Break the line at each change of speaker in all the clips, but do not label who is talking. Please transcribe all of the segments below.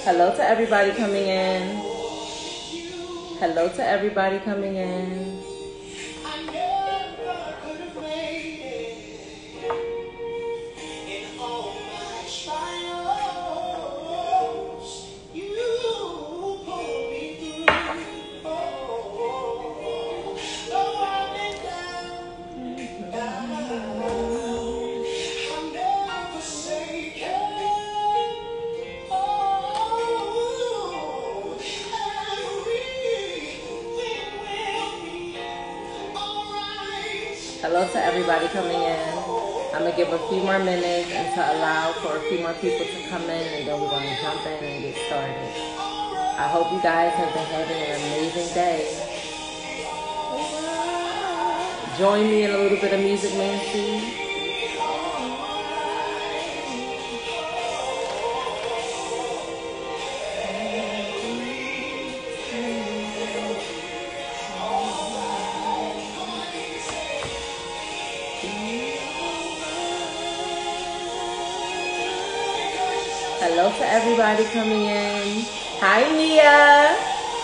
Hello to everybody coming in. Hello to everybody coming in. Hello to everybody coming in. I'm going to give a few more minutes and to allow for a few more people to come in, and then we're going to jump in and get started. I hope you guys have been having an amazing day. Join me in a little bit of music, Nancy. Hello to everybody coming in. Hi, Mia.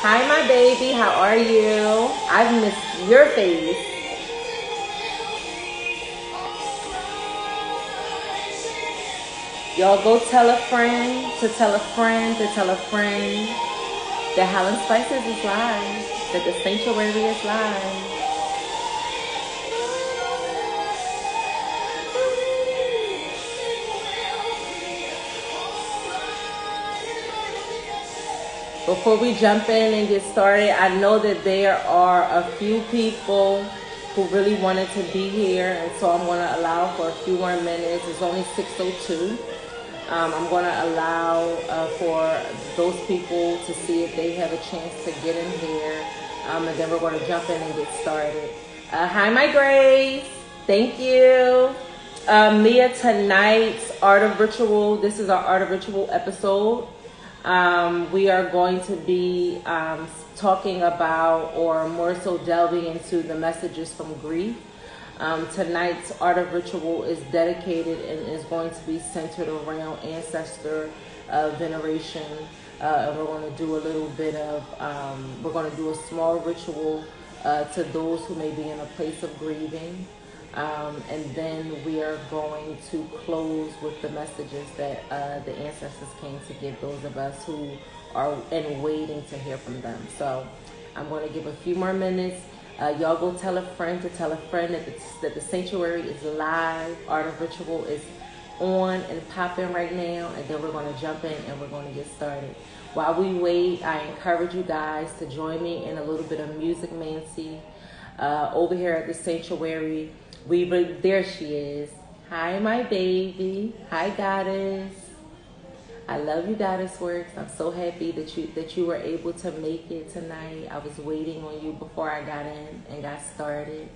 Hi, my baby. How are you? I've missed your face. Y'all go tell a friend to tell a friend to tell a friend that Helen Spices is live, that the sanctuary is live. Before we jump in and get started, I know that there are a few people who really wanted to be here, and so I'm going to allow for a few more minutes. It's only 6:02. I'm going to allow for those people to see if they have a chance to get in here, and then we're going to jump in and get started. Hi, my Grace. Thank you. Mia, tonight's Art of Ritual, this is our Art of Ritual episode. We are going to be talking about, or more so delving into, the messages from grief. Tonight's Art of Ritual is dedicated and is going to be centered around ancestor veneration. And we're going to do a little bit of, we're going to do a small ritual to those who may be in a place of grieving. And then we are going to close with the messages that the ancestors came to give those of us who are waiting to hear from them. So I'm going to give a few more minutes. Y'all go tell a friend to tell a friend that the sanctuary is live. Art of Ritual is on and popping right now. And then we're going to jump in and we're going to get started. While we wait, I encourage you guys to join me in a little bit of music, Nancy. Over here at the sanctuary, there she is. Hi, my baby. Hi, Goddess. I love you, Goddess Works. I'm so happy that you were able to make it tonight. I was waiting on you before I got in and got started.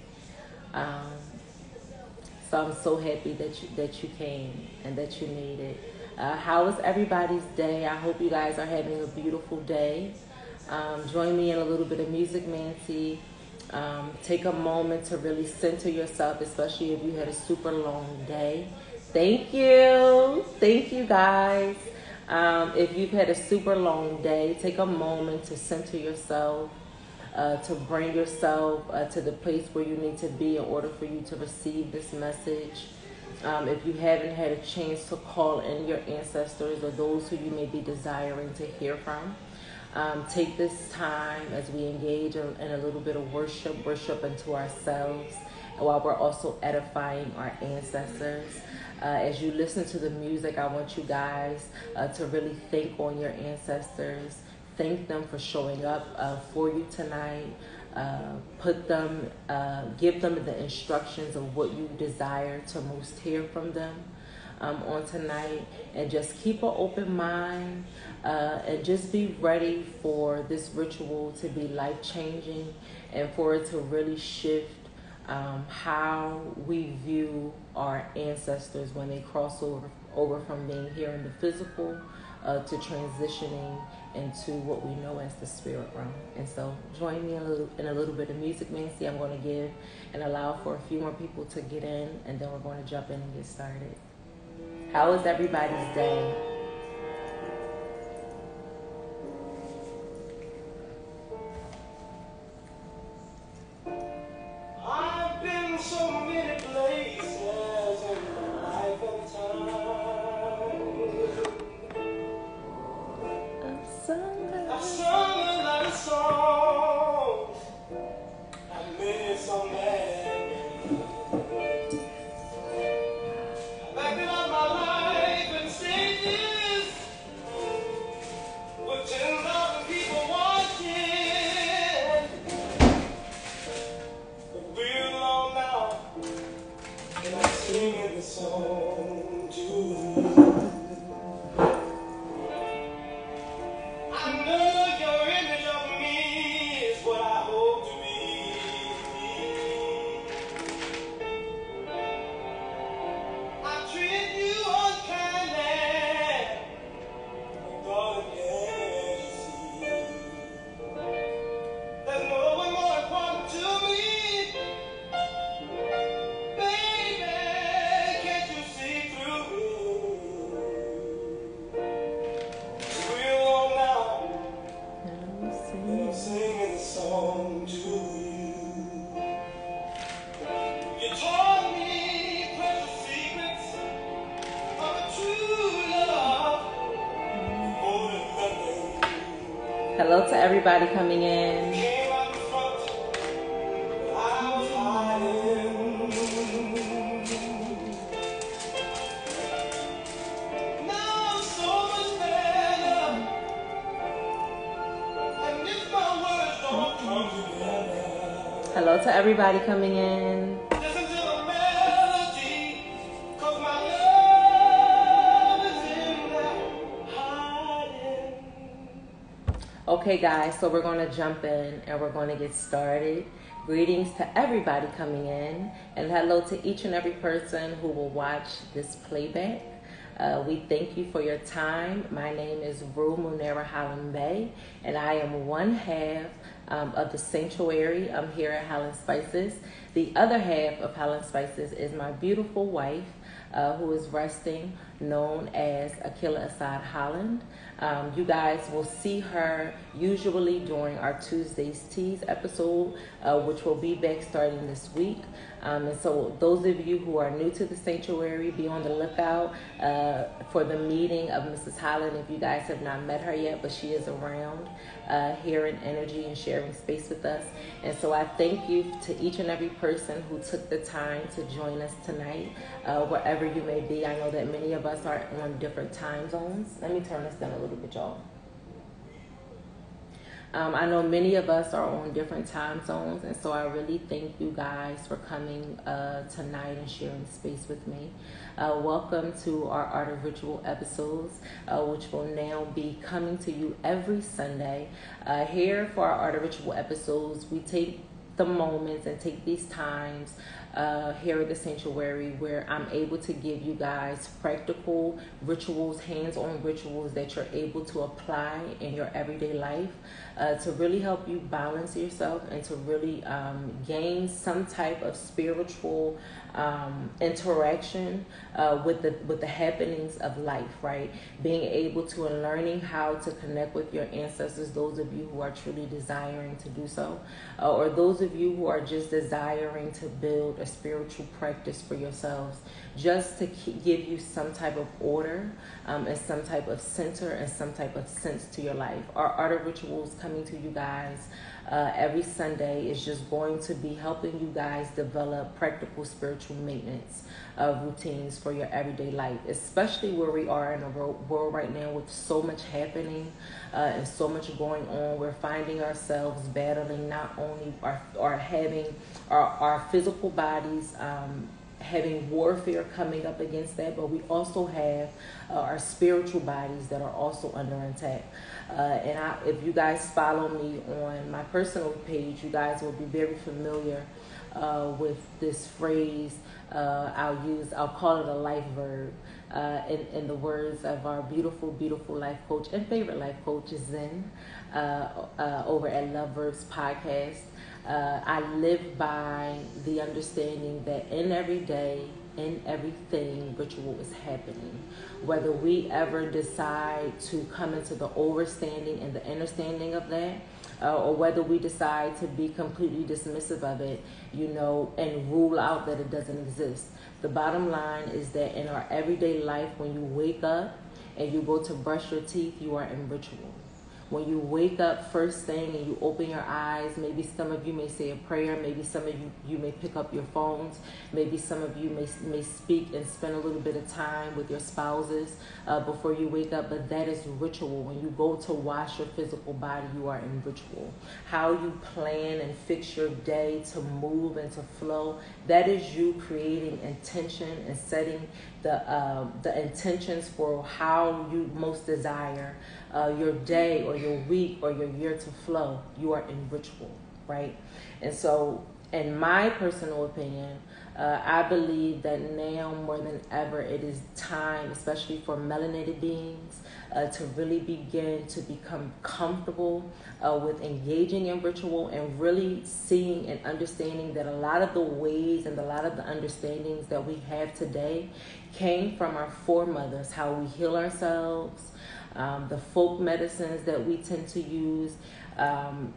So I'm so happy that you came and that you made it. How was everybody's day? I hope you guys are having a beautiful day. Join me in a little bit of music, Nancy. Take a moment to really center yourself, especially if you had a super long day. Thank you. Thank you, guys. If you've had a super long day, take a moment to center yourself, to bring yourself to the place where you need to be in order for you to receive this message. If you haven't had a chance to call in your ancestors or those who you may be desiring to hear from, take this time as we engage in a little bit of worship unto ourselves, and while we're also edifying our ancestors. As you listen to the music, I want you guys to really think on your ancestors. Thank them for showing up for you tonight. Give them the instructions of what you desire to most hear from them on tonight, and just keep an open mind and just be ready for this ritual to be life-changing and for it to really shift how we view our ancestors when they cross over from being here in the physical to transitioning into what we know as the spirit realm. And so join me in a little bit of music, Nancy. I'm going to give and allow for a few more people to get in, and then we're going to jump in and get started. How was everybody's day?
minutes on that. Backing up my life and stages with 10,000 people watching. But we're alone now, and I'm singing the song to you. I know your image of me is what I hope to be. I treat you unkindly, but darling, can't you see? There's no one more important to me. Baby, can't you see through me? We're alone now, and I'm singing the song to you. You taught me precious secrets of a true love, more than nothing.
Hello to everybody coming in.
Came out in front, I was hiding. Now I'm so much better, and if my words don't come together,
Hello to everybody coming in.
listen to the melody, 'cause my love is in there hiding.
Okay, guys, so we're going to jump in and we're going to get started. Greetings to everybody coming in, and hello to each and every person who will watch this playback. We thank you for your time. My name is Rue Munera Holland Bay, and I am one half of the sanctuary. I'm here at Holland Spices. The other half of Holland Spices is my beautiful wife, who is resting, known as Akila Assad Holland. You guys will see her usually during our Tuesdays Teas episode, which will be back starting this week. And so those of you who are new to the sanctuary, be on the lookout for the meeting of Mrs. Holland if you guys have not met her yet, but she is around hearing energy and sharing space with us. And so I thank you to each and every person who took the time to join us tonight, wherever you may be. I know that many of us are on different time zones. Let me turn this down a little bit, y'all. I know many of us are on different time zones, and so I really thank you guys for coming tonight and sharing space with me. Welcome to our Art of Ritual episodes, which will now be coming to you every Sunday. Here for our Art of Ritual episodes, we take the moments and take these times here at the sanctuary where I'm able to give you guys practical rituals, hands-on rituals that you're able to apply in your everyday life to really help you balance yourself and to really gain some type of spiritual interaction with the happenings of life, right? Being able to and learning how to connect with your ancestors, those of you who are truly desiring to do so, or those of you who are just desiring to build a spiritual practice for yourselves, just to give you some type of order and some type of center and some type of sense to your life. Our Art of Rituals coming to you guys every Sunday is just going to be helping you guys develop practical spiritual maintenance routines for your everyday life, especially where we are in a world right now with so much happening and so much going on. We're finding ourselves battling not only our physical bodies, having warfare coming up against that, but we also have our spiritual bodies that are also under attack. If you guys follow me on my personal page, you guys will be very familiar with this phrase. I'll call it a life verb. In the words of our beautiful, beautiful life coach and favorite life coach, Zen, over at Love Verbs Podcast. I live by the understanding that in every day, in everything, ritual is happening. Whether we ever decide to come into the overstanding and the understanding of that, or whether we decide to be completely dismissive of it, and rule out that it doesn't exist. The bottom line is that in our everyday life, when you wake up and you go to brush your teeth, you are in ritual. When you wake up first thing and you open your eyes, maybe some of you may say a prayer, maybe some of you may pick up your phones, maybe some of you may speak and spend a little bit of time with your spouses before you wake up, but that is ritual. When you go to wash your physical body, you are in ritual. How you plan and fix your day to move and to flow, that is you creating intention and setting the intentions for how you most desire your day or your week or your year to flow. You are in ritual, right? And so, in my personal opinion, I believe that now more than ever it is time, especially for melanated beings, to really begin to become comfortable with engaging in ritual and really seeing and understanding that a lot of the ways and a lot of the understandings that we have today came from our foremothers, how we heal ourselves, the folk medicines that we tend to use,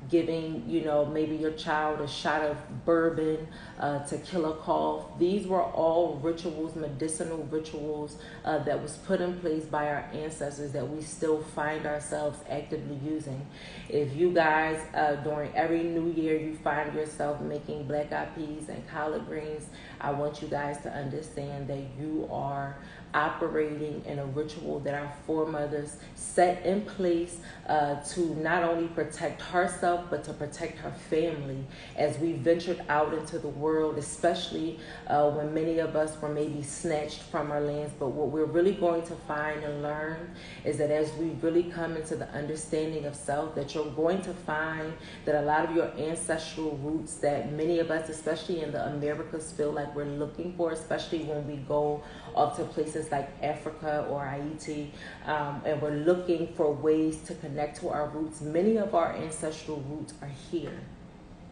giving, maybe your child a shot of bourbon to kill a cough. These were all rituals, medicinal rituals that was put in place by our ancestors that we still find ourselves actively using. If you guys, during every new year, you find yourself making black eyed peas and collard greens, I want you guys to understand that you are operating in a ritual that our foremothers set in place to not only protect herself but to protect her family as we ventured out into the world, especially when many of us were maybe snatched from our lands. But what we're really going to find and learn is that as we really come into the understanding of self, that you're going to find that a lot of your ancestral roots that many of us, especially in the Americas, feel like we're looking for, especially when we go off to places like Africa or Haiti, and we're looking for ways to connect to our roots. Many of our ancestral roots are here,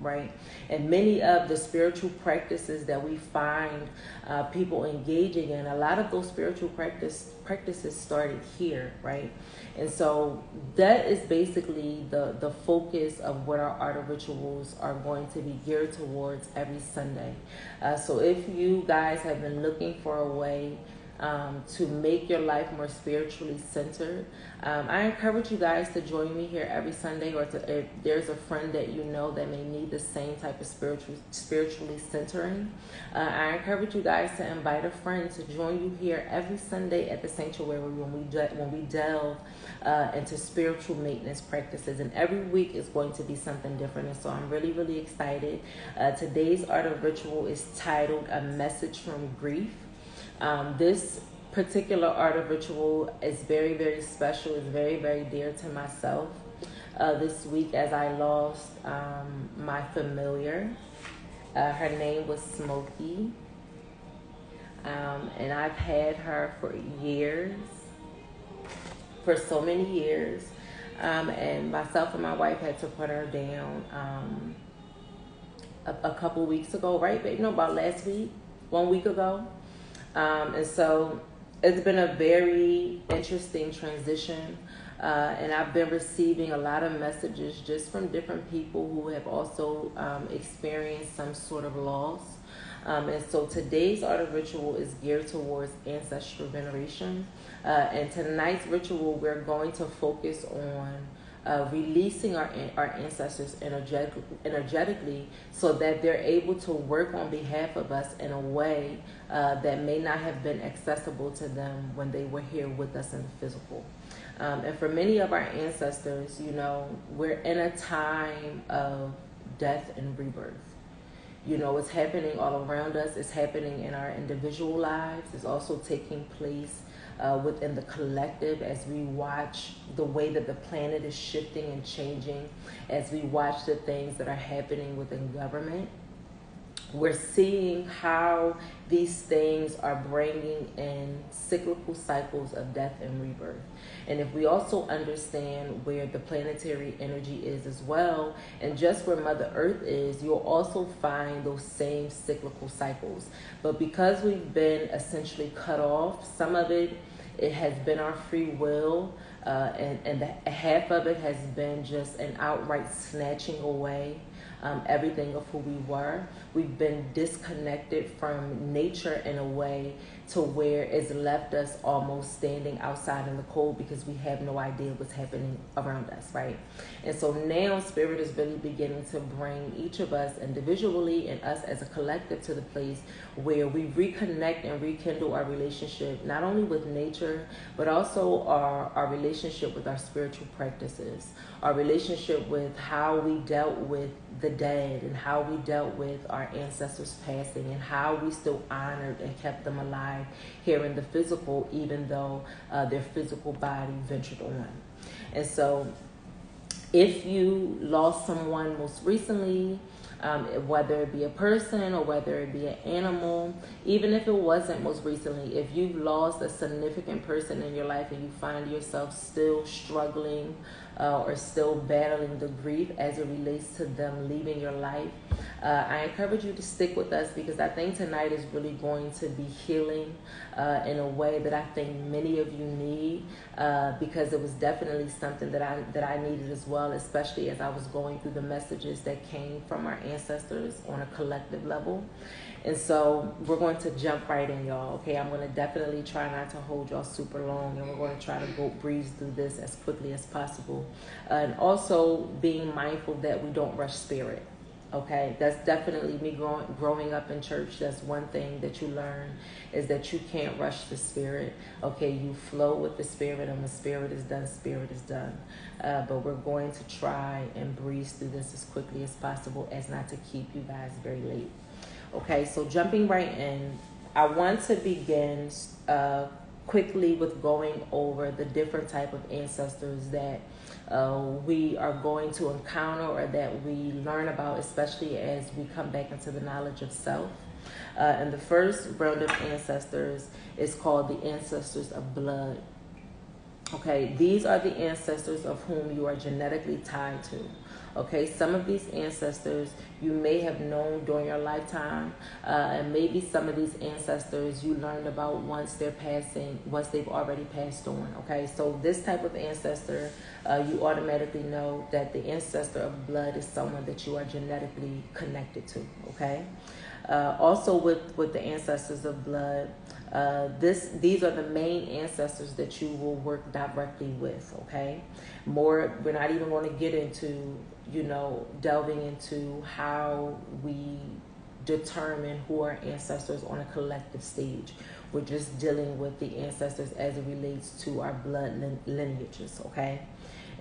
right? And many of the spiritual practices that we find people engaging in, a lot of those spiritual practices started here, right? And so that is basically the focus of what our art of rituals are going to be geared towards every Sunday. So if you guys have been looking for a way to make your life more spiritually centered, I encourage you guys to join me here every Sunday, or if there's a friend that you know that may need the same type of spiritually centering, I encourage you guys to invite a friend to join you here every Sunday at the sanctuary when we delve into spiritual maintenance practices. And every week is going to be something different, and so I'm really, really excited. Today's art of ritual is titled "A Message from Grief." This particular art of ritual is very, very special. It's very, very dear to myself. This week, as I lost my familiar, her name was Smokey, and I've had her for years, for so many years, and myself and my wife had to put her down a couple weeks ago, right, babe? No, about last week, 1 week ago. And so it's been a very interesting transition, and I've been receiving a lot of messages just from different people who have also experienced some sort of loss. And so today's art of ritual is geared towards ancestral veneration. And tonight's ritual, we're going to focus on releasing our ancestors energetically so that they're able to work on behalf of us in a way that may not have been accessible to them when they were here with us in the physical. And for many of our ancestors, we're in a time of death and rebirth. It's happening all around us. It's happening in our individual lives. It's also taking place within the collective as we watch the way that the planet is shifting and changing, as we watch the things that are happening within government. We're seeing how these things are bringing in cyclical cycles of death and rebirth. And if we also understand where the planetary energy is as well, and just where Mother Earth is, you'll also find those same cyclical cycles. But because we've been essentially cut off, some of it has been our free will, and half of it has been just an outright snatching away everything of who we were. We've been disconnected from nature in a way to where it's left us almost standing outside in the cold because we have no idea what's happening around us, right? And so now Spirit is really beginning to bring each of us individually and us as a collective to the place where we reconnect and rekindle our relationship, not only with nature, but also our relationship with our spiritual practices, our relationship with how we dealt with the dead and how we dealt with our ancestors passing and how we still honored and kept them alive here in the physical, even though their physical body ventured on. And so if you lost someone most recently, whether it be a person or whether it be an animal, even if it wasn't most recently, if you've lost a significant person in your life and you find yourself still struggling or still battling the grief as it relates to them leaving your life, I encourage you to stick with us, because I think tonight is really going to be healing in a way that I think many of you need, because it was definitely something that I needed as well, especially as I was going through the messages that came from our ancestors on a collective level. And so we're going to jump right in, y'all. Okay, I'm going to definitely try not to hold y'all super long, and we're going to try to go breeze through this as quickly as possible, and also being mindful that we don't rush spirit. Okay, that's definitely me growing up in church. That's one thing that you learn, is that you can't rush the spirit. Okay, you flow with the spirit, and when spirit is done, spirit is done. But we're going to try and breeze through this as quickly as possible, as not to keep you guys very late. Okay, so jumping right in, I want to begin quickly with going over the different type of ancestors that we are going to encounter, or that we learn about, especially as we come back into the knowledge of self. And the first round of ancestors is called the ancestors of blood. Okay, these are the ancestors of whom you are genetically tied to. Okay, some of these ancestors you may have known during your lifetime, and maybe some of these ancestors you learned about once they've already passed on. Okay, so this type of ancestor, you automatically know that the ancestor of blood is someone that you are genetically connected to. Okay, also with the ancestors of blood, these are the main ancestors that you will work directly with. Okay, we're not even going to get into delving into how we determine who are ancestors on a collective stage. We're just dealing with the ancestors as it relates to our blood lineages. Okay,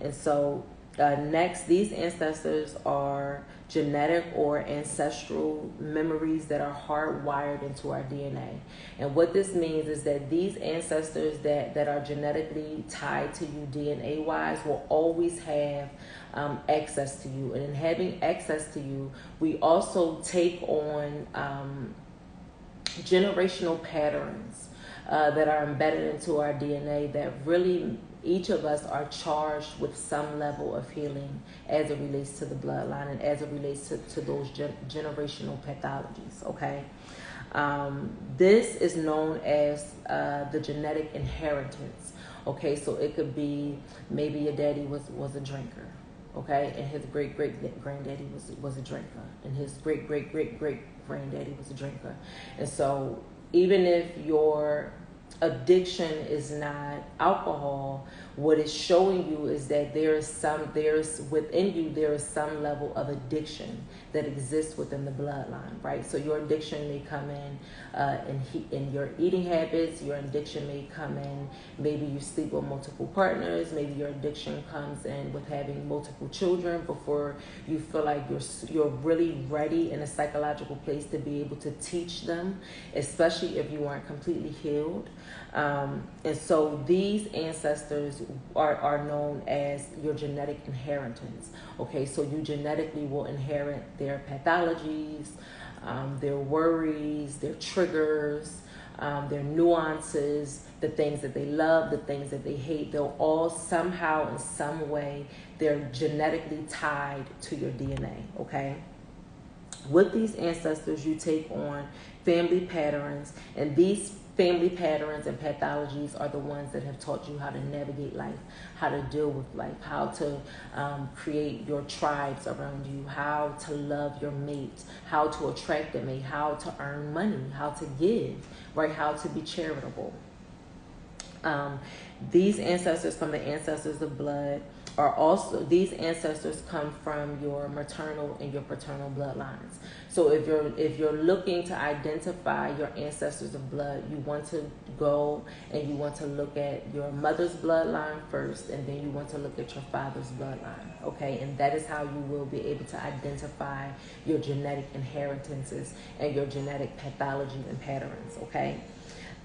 and so next, these ancestors are genetic or ancestral memories that are hardwired into our DNA. And what this means is that these ancestors that are genetically tied to you DNA-wise will always have access to you. And in having access to you, we also take on generational patterns that are embedded into our DNA that really each of us are charged with some level of healing as it relates to the bloodline and as it relates to those generational pathologies. Okay, this is known as the genetic inheritance. Okay, so it could be maybe your daddy was a drinker. Okay, and his great granddaddy was a drinker, and his great granddaddy was a drinker. And so even if your addiction is not alcohol, what it's showing you is that within you there is some level of addiction that exists within the bloodline, right? So your addiction may come in your eating habits. Your addiction may come in, maybe you sleep with multiple partners. Maybe your addiction comes in with having multiple children before you feel like you're really ready in a psychological place to be able to teach them, especially if you aren't completely healed. And so these ancestors are known as your genetic inheritance. Okay, so you genetically will inherit their pathologies, their worries, their triggers, their nuances, the things that they love, the things that they hate. They'll all somehow, in some way, they're genetically tied to your DNA. Okay, with these ancestors, you take on family patterns, and these family patterns and pathologies are the ones that have taught you how to navigate life, how to deal with life, how to create your tribes around you, how to love your mate, how to attract a mate, how to earn money, how to give, right? How to be charitable. These ancestors from the ancestors of blood are also, these ancestors come from your maternal and your paternal bloodlines. So if you're looking to identify your ancestors of blood, you want to go and you want to look at your mother's bloodline first, and then you want to look at your father's bloodline, okay? And that is how you will be able to identify your genetic inheritances and your genetic pathologies and patterns, okay?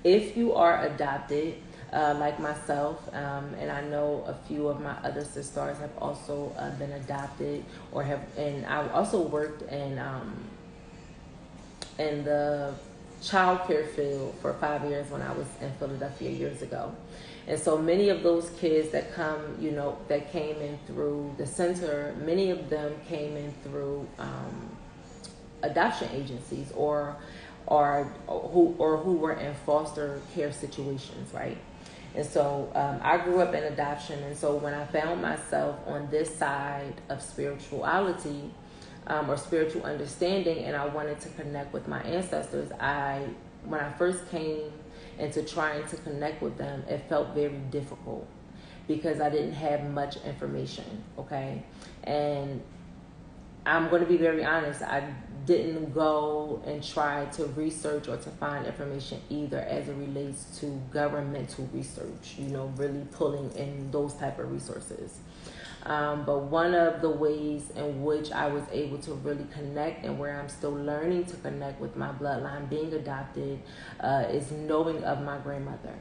If you are adopted, like myself, and I know a few of my other sisters have also been adopted, or have, and I also worked in the child care field for 5 years when I was in Philadelphia years ago. And so many of those kids that come, that came in through the center, many of them came in through adoption agencies or who were in foster care situations, right? And so I grew up in adoption. And so when I found myself on this side of spirituality or spiritual understanding, and I wanted to connect with my ancestors, when I first came into trying to connect with them, it felt very difficult because I didn't have much information, okay? And I'm going to be very honest, I didn't go and try to research or to find information either as it relates to governmental research, really pulling in those type of resources. But one of the ways in which I was able to really connect, and where I'm still learning to connect with my bloodline being adopted, is knowing of my grandmother.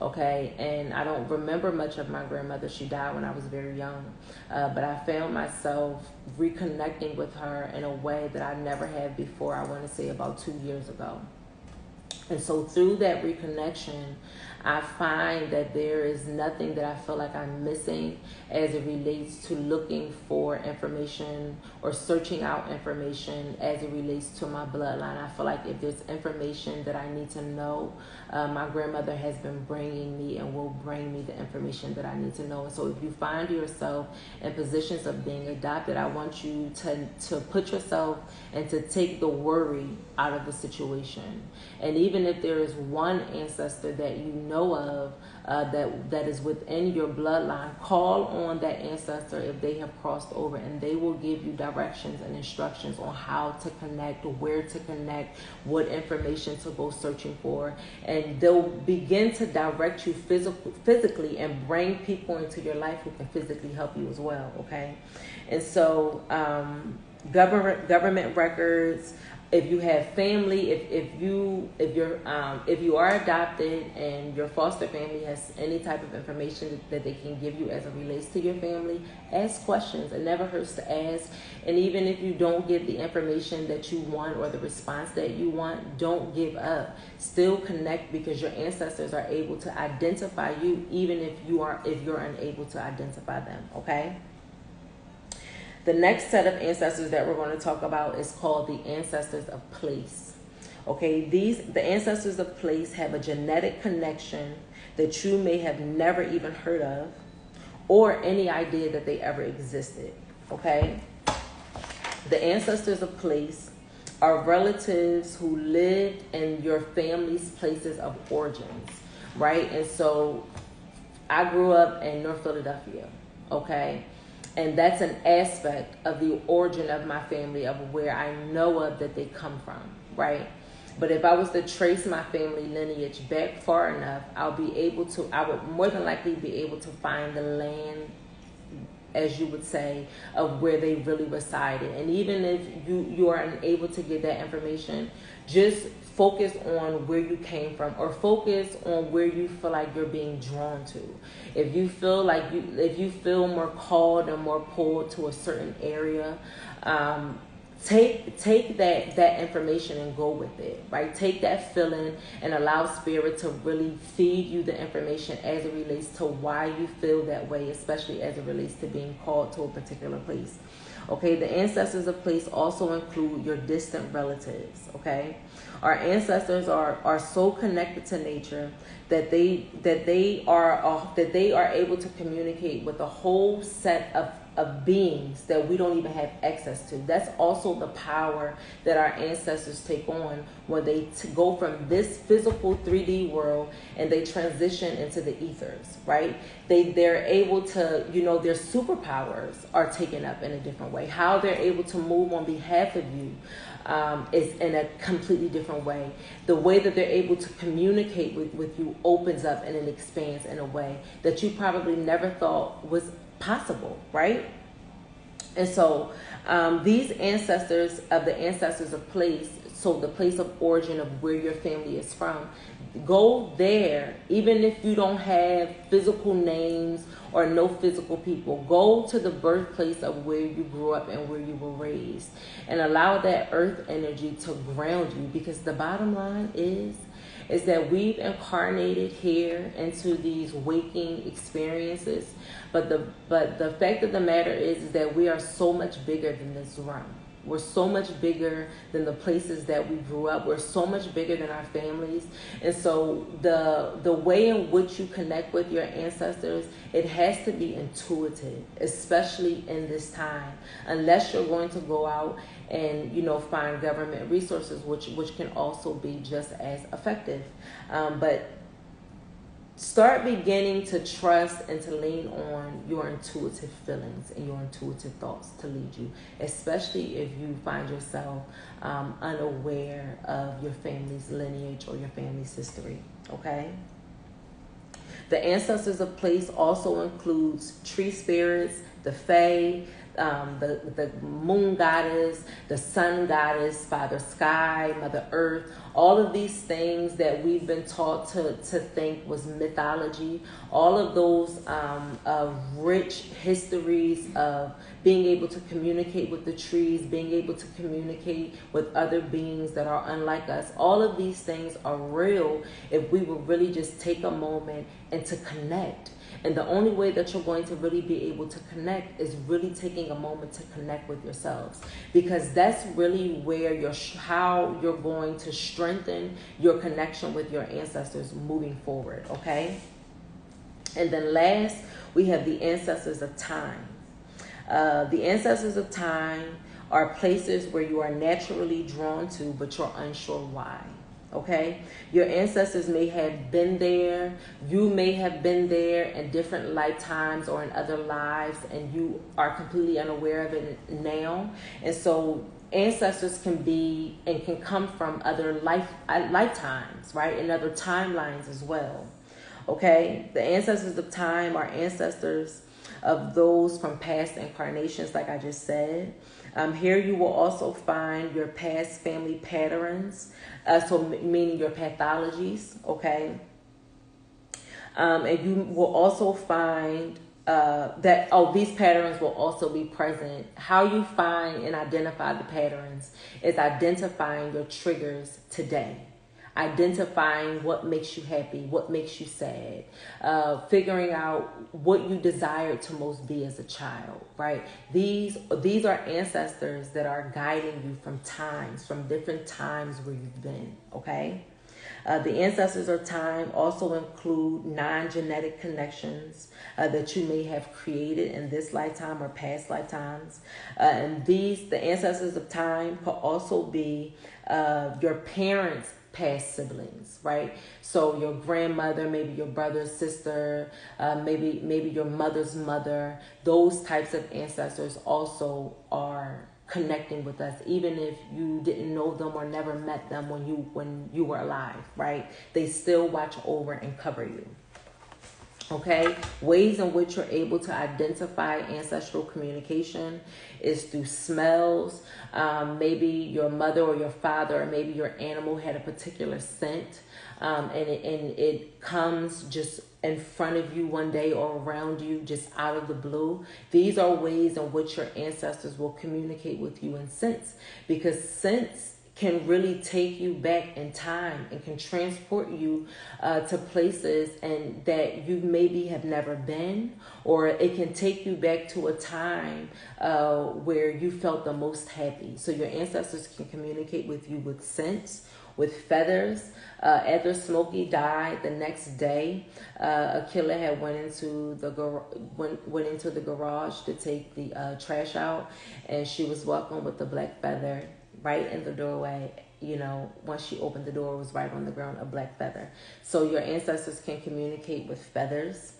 Okay, and I don't remember much of my grandmother. She died when I was very young, but I found myself reconnecting with her in a way that I never had before. I want to say about 2 years ago. And so through that reconnection, I find that there is nothing that I feel like I'm missing as it relates to looking for information or searching out information as it relates to my bloodline. I feel like if there's information that I need to know, my grandmother has been bringing me and will bring me the information that I need to know. And so if you find yourself in positions of being adopted, I want you to put yourself and to take the worry out of the situation. And even if there is one ancestor that you know of that is within your bloodline, call on that ancestor if they have crossed over, and they will give you directions and instructions on how to connect, where to connect, what information to go searching for, and they'll begin to direct you physically and bring people into your life who can physically help you as well, okay? And so government records, if you have family, if you are adopted and your foster family has any type of information that they can give you as it relates to your family, ask questions. It never hurts to ask. And even if you don't get the information that you want or the response that you want, don't give up. Still connect, because your ancestors are able to identify you even if you're unable to identify them, okay? The next set of ancestors that we're going to talk about is called the ancestors of place. Okay, the ancestors of place have a genetic connection that you may have never even heard of or any idea that they ever existed. Okay, the ancestors of place are relatives who lived in your family's places of origins, right? And so I grew up in North Philadelphia, okay? And that's an aspect of the origin of my family, of where I know of that they come from, right? But if I was to trace my family lineage back far enough, I would more than likely be able to find the land, as you would say, of where they really resided. And even if you are unable to get that information, just focus on where you came from, or focus on where you feel like you're being drawn to. If you feel more called and more pulled to a certain area, take that information and go with it, right? Take that feeling and allow spirit to really feed you the information as it relates to why you feel that way, especially as it relates to being called to a particular place. Okay, the ancestors of place also include your distant relatives. Okay, our ancestors are so connected to nature that they are able to communicate with a whole set of beings that we don't even have access to. That's also the power that our ancestors take on when they go from this physical 3D world and they transition into the ethers, right? They're able to, their superpowers are taken up in a different way. How they're able to move on behalf of you is in a completely different way. The way that they're able to communicate with you opens up and it expands in a way that you probably never thought was possible, right? And so these ancestors of place, so the place of origin of where your family is from, go there. Even if you don't have physical names or no physical people, go to the birthplace of where you grew up and where you were raised, and allow that earth energy to ground you, because the bottom line is that we've incarnated here into these waking experiences, but the fact of the matter is that we are so much bigger than this realm. We're so much bigger than the places that we grew up. We're so much bigger than our families. And so the way in which you connect with your ancestors, it has to be intuitive, especially in this time, unless you're going to go out and find government resources, which can also be just as effective. But start beginning to trust and to lean on your intuitive feelings and your intuitive thoughts to lead you, especially if you find yourself unaware of your family's lineage or your family's history. Okay? The ancestors of place also includes tree spirits, the fae, the moon goddess, the sun goddess, Father Sky, Mother Earth, all of these things that we've been taught to think was mythology, all of those rich histories of being able to communicate with the trees, being able to communicate with other beings that are unlike us. All of these things are real if we would really just take a moment and to connect. And the only way that you're going to really be able to connect is really taking a moment to connect with yourselves, because that's really where how you're going to strengthen your connection with your ancestors moving forward. Okay. And then last, we have the ancestors of time. The ancestors of time are places where you are naturally drawn to, but you're unsure why. Okay, your ancestors may have been there. You may have been there in different lifetimes or in other lives, and you are completely unaware of it now. And so ancestors can be and can come from other lifetimes, right? And other timelines as well. Okay, the ancestors of time are ancestors of those from past incarnations, like I just said. Here you will also find your past family patterns, so meaning your pathologies, okay? And you will also find these patterns will also be present. How you find and identify the patterns is identifying your triggers today. Identifying what makes you happy, what makes you sad, figuring out what you desired to most be as a child, right? These are ancestors that are guiding you from different times where you've been, okay? The ancestors of time also include non-genetic connections that you may have created in this lifetime or past lifetimes. And the ancestors of time could also be your parents' past siblings, right? So your grandmother, maybe your brother's sister, maybe your mother's mother. Those types of ancestors also are connecting with us, even if you didn't know them or never met them when you were alive, right? They still watch over and cover you. Okay, ways in which you're able to identify ancestral communication is through smells. Maybe your mother or your father or maybe your animal had a particular scent, and it comes just in front of you one day or around you just out of the blue. These are ways in which your ancestors will communicate with you in scents, because scents can really take you back in time and can transport you to places and that you maybe have never been, or it can take you back to a time where you felt the most happy. So your ancestors can communicate with you with scents, with feathers. After Smokey died, the next day, Akila had went into the garage to take the trash out, and she was welcomed with the black feather right in the doorway. You know, once she opened the door, it was right on the ground, a black feather. So your ancestors can communicate with feathers.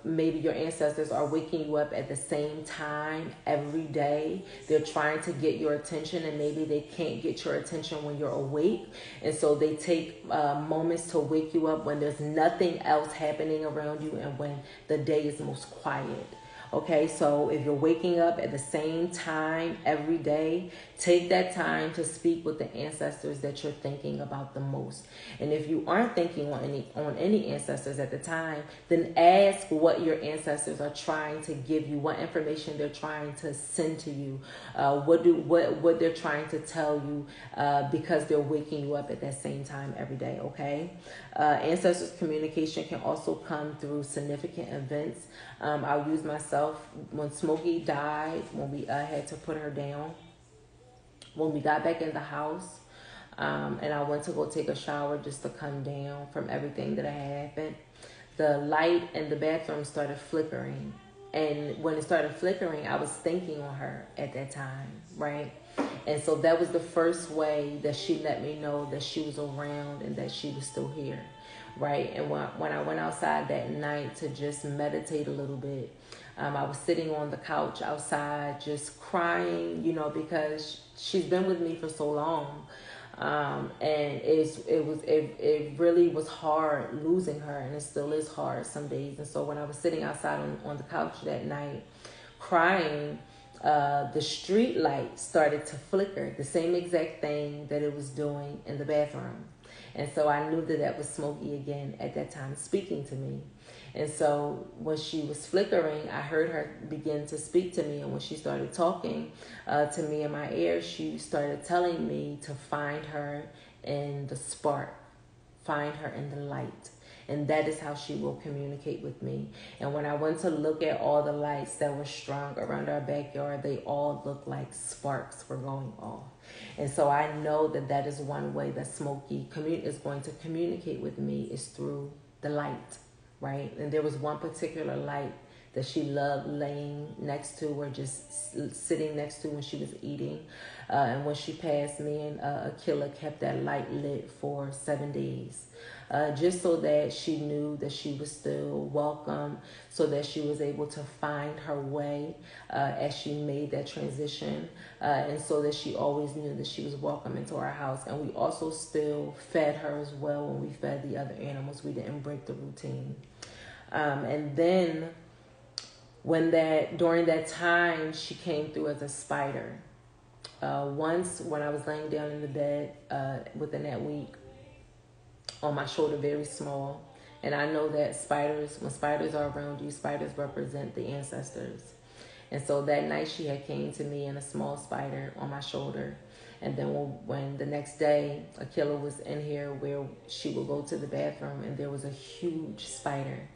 Maybe your ancestors are waking you up at the same time every day. They're trying to get your attention, and maybe they can't get your attention when you're awake. And so they take moments to wake you up when there's nothing else happening around you and when the day is most quiet. Okay, so if you're waking up at the same time every day, take that time to speak with the ancestors that you're thinking about the most. And if you aren't thinking on any ancestors at the time, then ask what your ancestors are trying to give you, what information they're trying to send to you, what they're trying to tell you, because they're waking you up at that same time every day. Okay, ancestors communication can also come through significant events. I'll use myself. When Smokey died, when we had to put her down, when we got back in the house, and I went to go take a shower just to come down from everything that had happened, the light in the bathroom started flickering. And when it started flickering, I was thinking on her at that time, right? And so that was the first way that she let me know that she was around and that she was still here, right? And when I went outside that night to just meditate a little bit, I was sitting on the couch outside just crying, you know, because she's been with me for so long. And it really was hard losing her, and it still is hard some days. And so when I was sitting outside on the couch that night crying, the street light started to flicker, the same exact thing that it was doing in the bathroom. And so I knew that was Smokey again at that time speaking to me. And so when she was flickering, I heard her begin to speak to me. And when she started talking to me in my ear, she started telling me to find her in the spark, find her in the light. And that is how she will communicate with me. And when I went to look at all the lights that were strung around our backyard, they all looked like sparks were going off. And so I know that is one way that Smokey is going to communicate with me, is through the light, right? And there was one particular light that she loved laying next to or just sitting next to when she was eating. And when she passed, me and Akila kept that light lit for 7 days. Just so that she knew that she was still welcome, so that she was able to find her way as she made that transition, and so that she always knew that she was welcome into our house. And we also still fed her as well when we fed the other animals. We didn't break the routine. And then during that time, she came through as a spider. Once when I was laying down in the bed within that week, on my shoulder, very small. And I know that when spiders are around you, spiders represent the ancestors. And so that night she had came to me in a small spider on my shoulder. And then when the next day, Akila was in here where she would go to the bathroom, and there was a huge spider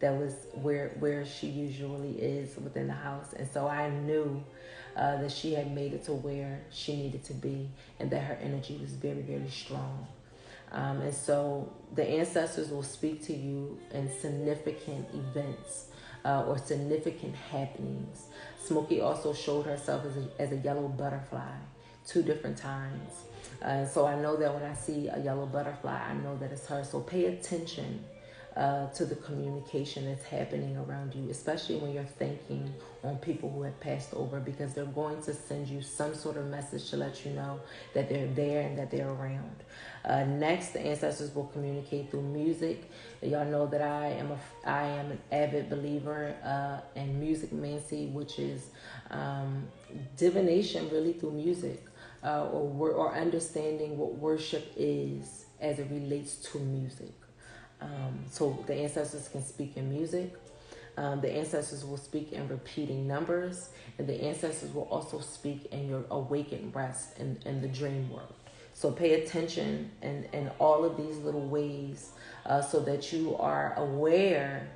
that was where she usually is within the house. And so I knew that she had made it to where she needed to be, and that her energy was very, very strong. And so the ancestors will speak to you in significant events or significant happenings. Smokey also showed herself as a yellow butterfly 2 different times. So I know that when I see a yellow butterfly, I know that it's her. So pay attention to the communication that's happening around you, especially when you're thinking on people who have passed over, because they're going to send you some sort of message to let you know that they're there and that they're around. Next, the ancestors will communicate through music. Y'all know that I am an avid believer in music mancy, which is divination really through music, or understanding what worship is as it relates to music. So the ancestors can speak in music. The ancestors will speak in repeating numbers, and the ancestors will also speak in your awakened rest in the dream world. So pay attention in all of these little ways so that you are aware,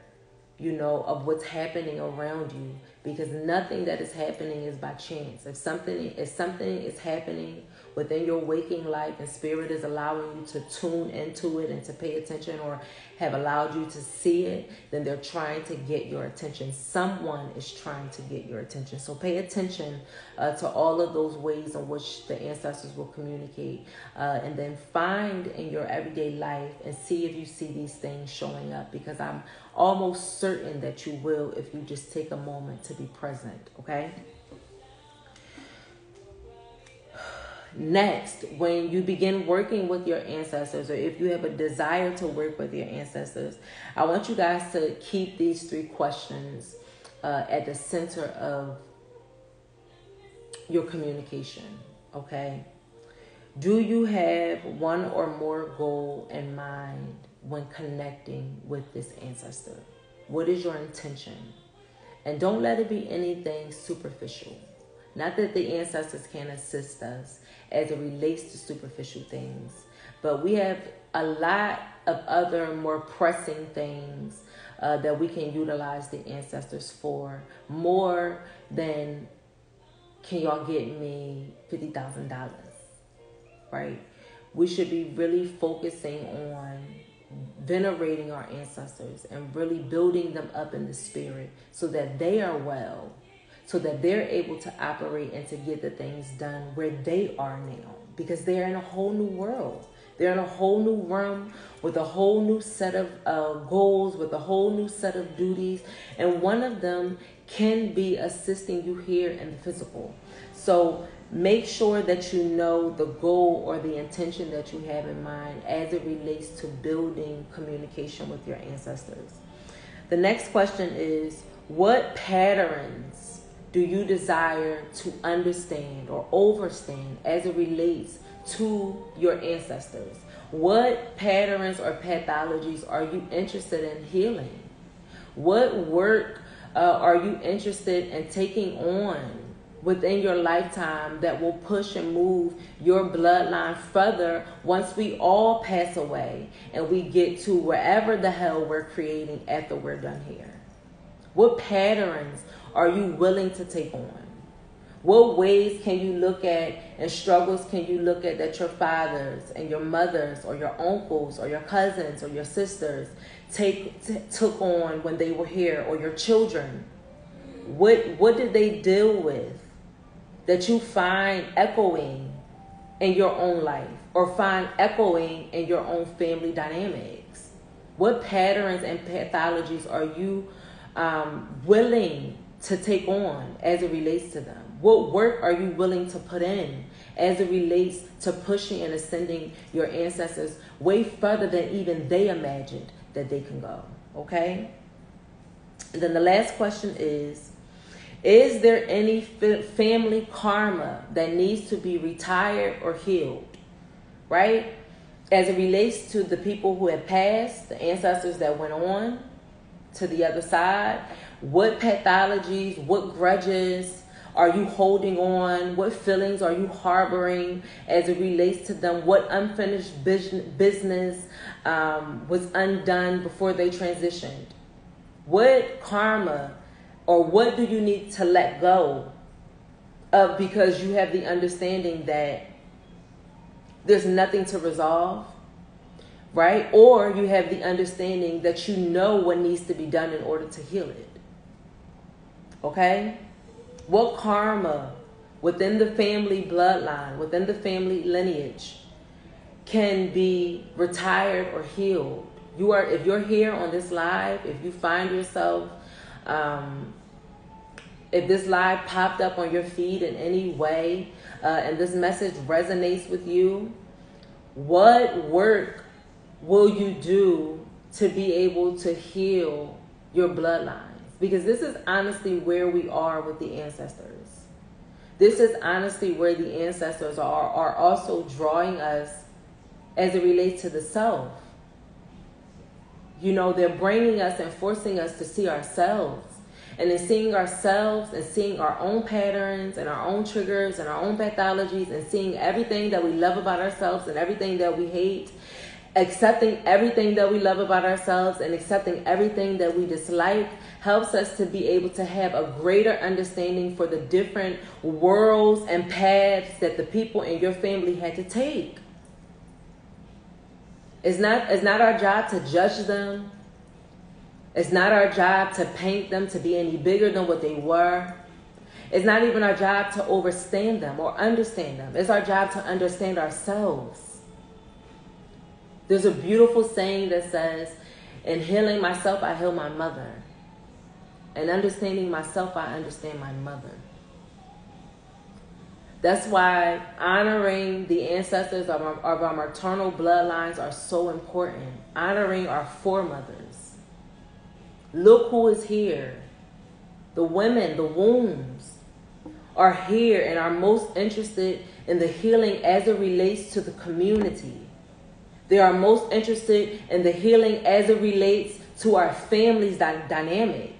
of what's happening around you, because nothing that is happening is by chance. If something is happening within your waking life and spirit is allowing you to tune into it and to pay attention, or have allowed you to see it, then they're trying to get your attention. Someone is trying to get your attention. So pay attention to all of those ways in which the ancestors will communicate, and then find in your everyday life and see if you see these things showing up, because I'm almost certain that you will if you just take a moment to be present, okay? Next, when you begin working with your ancestors, or if you have a desire to work with your ancestors, I want you guys to keep these 3 questions at the center of your communication, okay? Do you have one or more goal in mind when connecting with this ancestor? What is your intention? And don't let it be anything superficial. Not that the ancestors can't assist us as it relates to superficial things, but we have a lot of other more pressing things that we can utilize the ancestors for, more than, can y'all get me $50,000, right? We should be really focusing on venerating our ancestors and really building them up in the spirit so that they are well, so that they're able to operate and to get the things done where they are now, because they're in a whole new world. They're in a whole new realm with a whole new set of goals, with a whole new set of duties. And one of them can be assisting you here in the physical. So make sure that you know the goal or the intention that you have in mind as it relates to building communication with your ancestors. The next question is, what patterns do you desire to understand or overstand as it relates to your ancestors? What patterns or pathologies are you interested in healing? What work are you interested in taking on within your lifetime that will push and move your bloodline further once we all pass away and we get to wherever the hell we're creating after we're done here? What patterns are you willing to take on? What ways can you look at and struggles can you look at that your fathers and your mothers or your uncles or your cousins or your sisters took on when they were here, or your children? What did they deal with that you find echoing in your own life, or find echoing in your own family dynamics? What patterns and pathologies are you willing to take on as it relates to them? What work are you willing to put in as it relates to pushing and ascending your ancestors way further than even they imagined that they can go? Okay? And then the last question is there any family karma that needs to be retired or healed? Right? As it relates to the people who have passed, the ancestors that went on to the other side, what pathologies, what grudges are you holding on? What feelings are you harboring as it relates to them? What unfinished business was undone before they transitioned? What karma, or what do you need to let go of because you have the understanding that there's nothing to resolve, right? Or you have the understanding that you know what needs to be done in order to heal it. Okay? What karma within the family bloodline, within the family lineage, can be retired or healed? If you're here on this live, if you find yourself, if this live popped up on your feed in any way, and this message resonates with you, what work will you do to be able to heal your bloodline? Because this is honestly where we are with the ancestors. This is honestly where the ancestors are also drawing us as it relates to the self. You know, they're bringing us and forcing us to see ourselves. And in seeing ourselves and seeing our own patterns and our own triggers and our own pathologies and seeing everything that we love about ourselves and everything that we hate, accepting everything that we love about ourselves and accepting everything that we dislike helps us to be able to have a greater understanding for the different worlds and paths that the people in your family had to take. It's not our job to judge them. It's not our job to paint them to be any bigger than what they were. It's not even our job to overstand them or understand them. It's our job to understand ourselves. There's a beautiful saying that says, in healing myself, I heal my mother. In understanding myself, I understand my mother. That's why honoring the ancestors of our maternal bloodlines are so important. Honoring our foremothers. Look who is here. The women, the wombs, are here and are most interested in the healing as it relates to the community. They are most interested in the healing as it relates to our family's dynamics.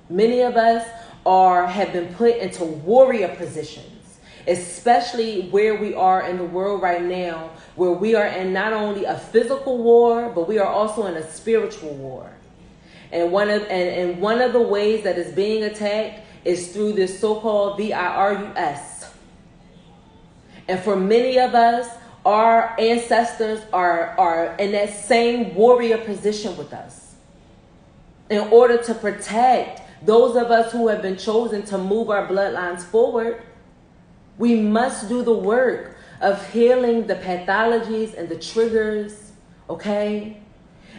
Many of us have been put into warrior positions, especially where we are in the world right now, where we are in not only a physical war, but we are also in a spiritual war. And one of the ways that is being attacked is through this so-called virus. And for many of us, our ancestors are in that same warrior position with us. In order to protect those of us who have been chosen to move our bloodlines forward, we must do the work of healing the pathologies and the triggers, okay?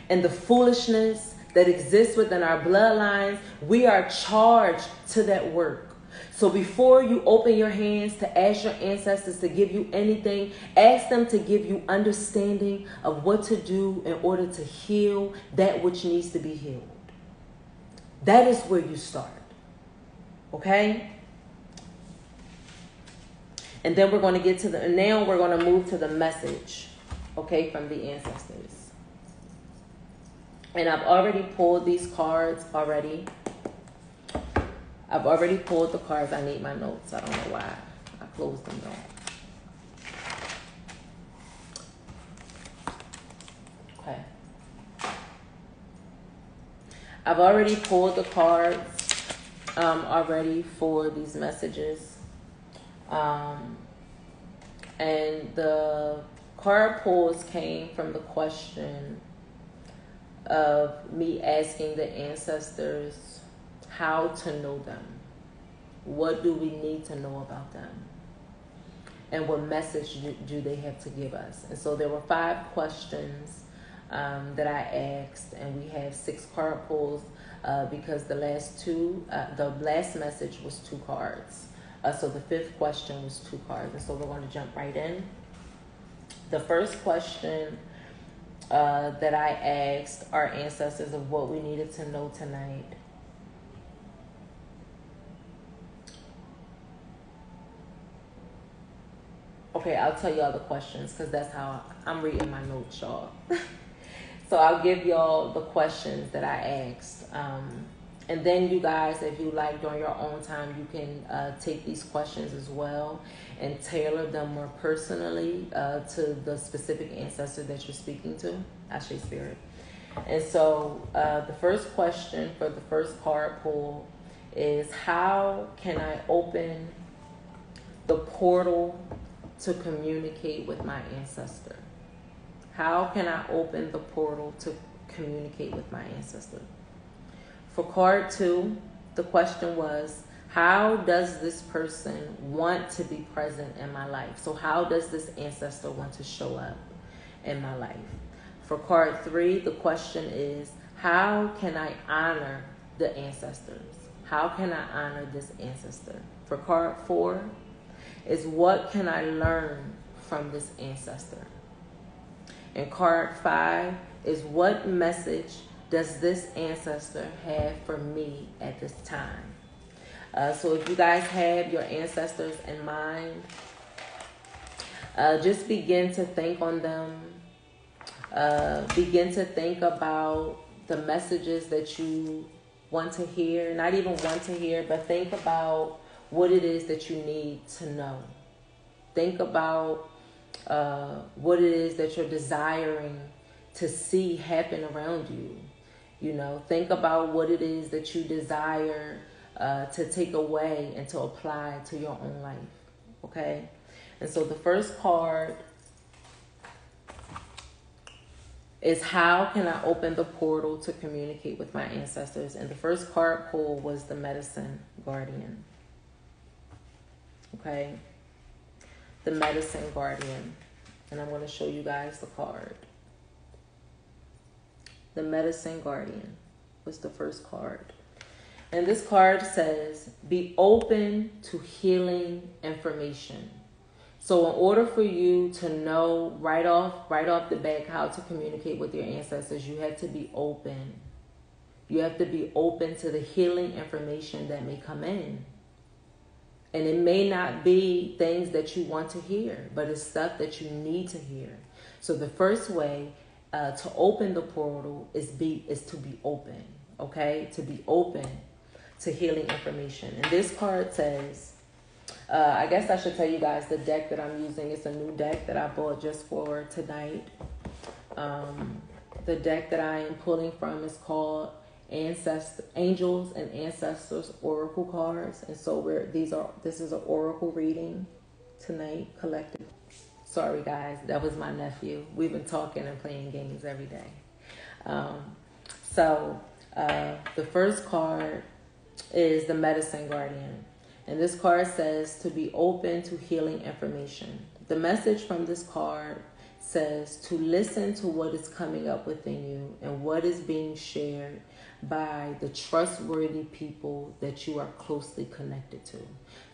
And the foolishness that exists within our bloodlines. We are charged to that work. So before you open your hands to ask your ancestors to give you anything, ask them to give you understanding of what to do in order to heal that which needs to be healed. That is where you start. Okay? And then we're going to get to now we're going to move to the message, okay, from the ancestors. And I've already pulled these cards already. I've already pulled the cards. I need my notes. I don't know why I closed them though. Okay. I've already pulled the cards already for these messages. And the card pulls came from the question of me asking the ancestors how to know them. What do we need to know about them? And what message do they have to give us? And so there were 5 questions that I asked, and we have 6 card pulls because the last message was 2 cards. So the 5th question was 2 cards. And so we're going to jump right in. The first question that I asked our ancestors of what we needed to know tonight. Okay, I'll tell y'all the questions because that's how I'm reading my notes, y'all. So I'll give y'all the questions that I asked. And then you guys, if you like, during your own time, you can take these questions as well and tailor them more personally to the specific ancestor that you're speaking to, Ashe Spirit. And so the first question for the first card pull is, how can I open the portal to communicate with my ancestor? How can I open the portal to communicate with my ancestor? For card 2, the question was, how does this person want to be present in my life? So how does this ancestor want to show up in my life? For card 3, the question is, how can I honor the ancestors? How can I honor this ancestor? For card 4 is, what can I learn from this ancestor? And card 5 is, what message does this ancestor have for me at this time? So if you guys have your ancestors in mind, just begin to think on them. Begin to think about the messages that you want to hear, not even want to hear, but think about what it is that you need to know. Think about what it is that you're desiring to see happen around you. You know, think about what it is that you desire to take away and to apply to your own life. Okay? And so the first card is, how can I open the portal to communicate with my ancestors? And the first card pulled was the Medicine Guardian. Okay? The Medicine Guardian. And I'm going to show you guys the card. The Medicine Guardian was the first card. And this card says, be open to healing information. So in order for you to know right off the bat how to communicate with your ancestors, you have to be open. You have to be open to the healing information that may come in. And it may not be things that you want to hear, but it's stuff that you need to hear. So the first way to open the portal is to be open, okay? To be open to healing information. And this card says, I guess I should tell you guys the deck that I'm using. It's a new deck that I bought just for tonight. The deck that I am pulling from is called Angels and Ancestors Oracle Cards. And so this is an oracle reading tonight, collective. Sorry guys, that was my nephew. We've been talking and playing games every day. The first card is the Medicine Guardian. And this card says to be open to healing information. The message from this card says to listen to what is coming up within you and what is being shared by the trustworthy people that you are closely connected to.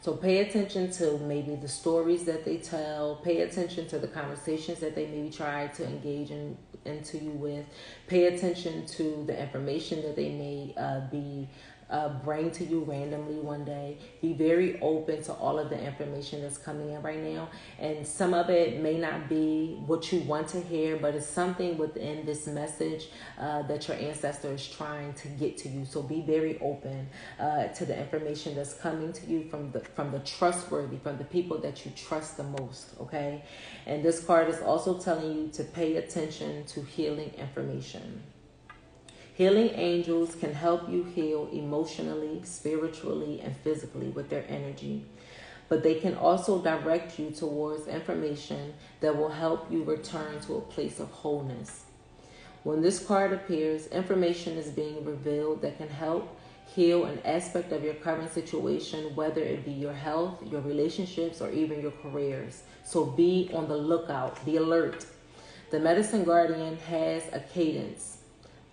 So pay attention to maybe the stories that they tell. Pay attention to the conversations that they maybe try to engage into you with. Pay attention to the information that they may bring to you randomly one day. Be very open to all of the information that's coming in right now. And some of it may not be what you want to hear, but it's something within this message that your ancestor is trying to get to you. So be very open to the information that's coming to you from the trustworthy, from the people that you trust the most, okay? And this card is also telling you to pay attention to healing information. Healing angels can help you heal emotionally, spiritually, and physically with their energy. But they can also direct you towards information that will help you return to a place of wholeness. When this card appears, information is being revealed that can help heal an aspect of your current situation, whether it be your health, your relationships, or even your careers. So be on the lookout, be alert. The Medicine Guardian has a cadence,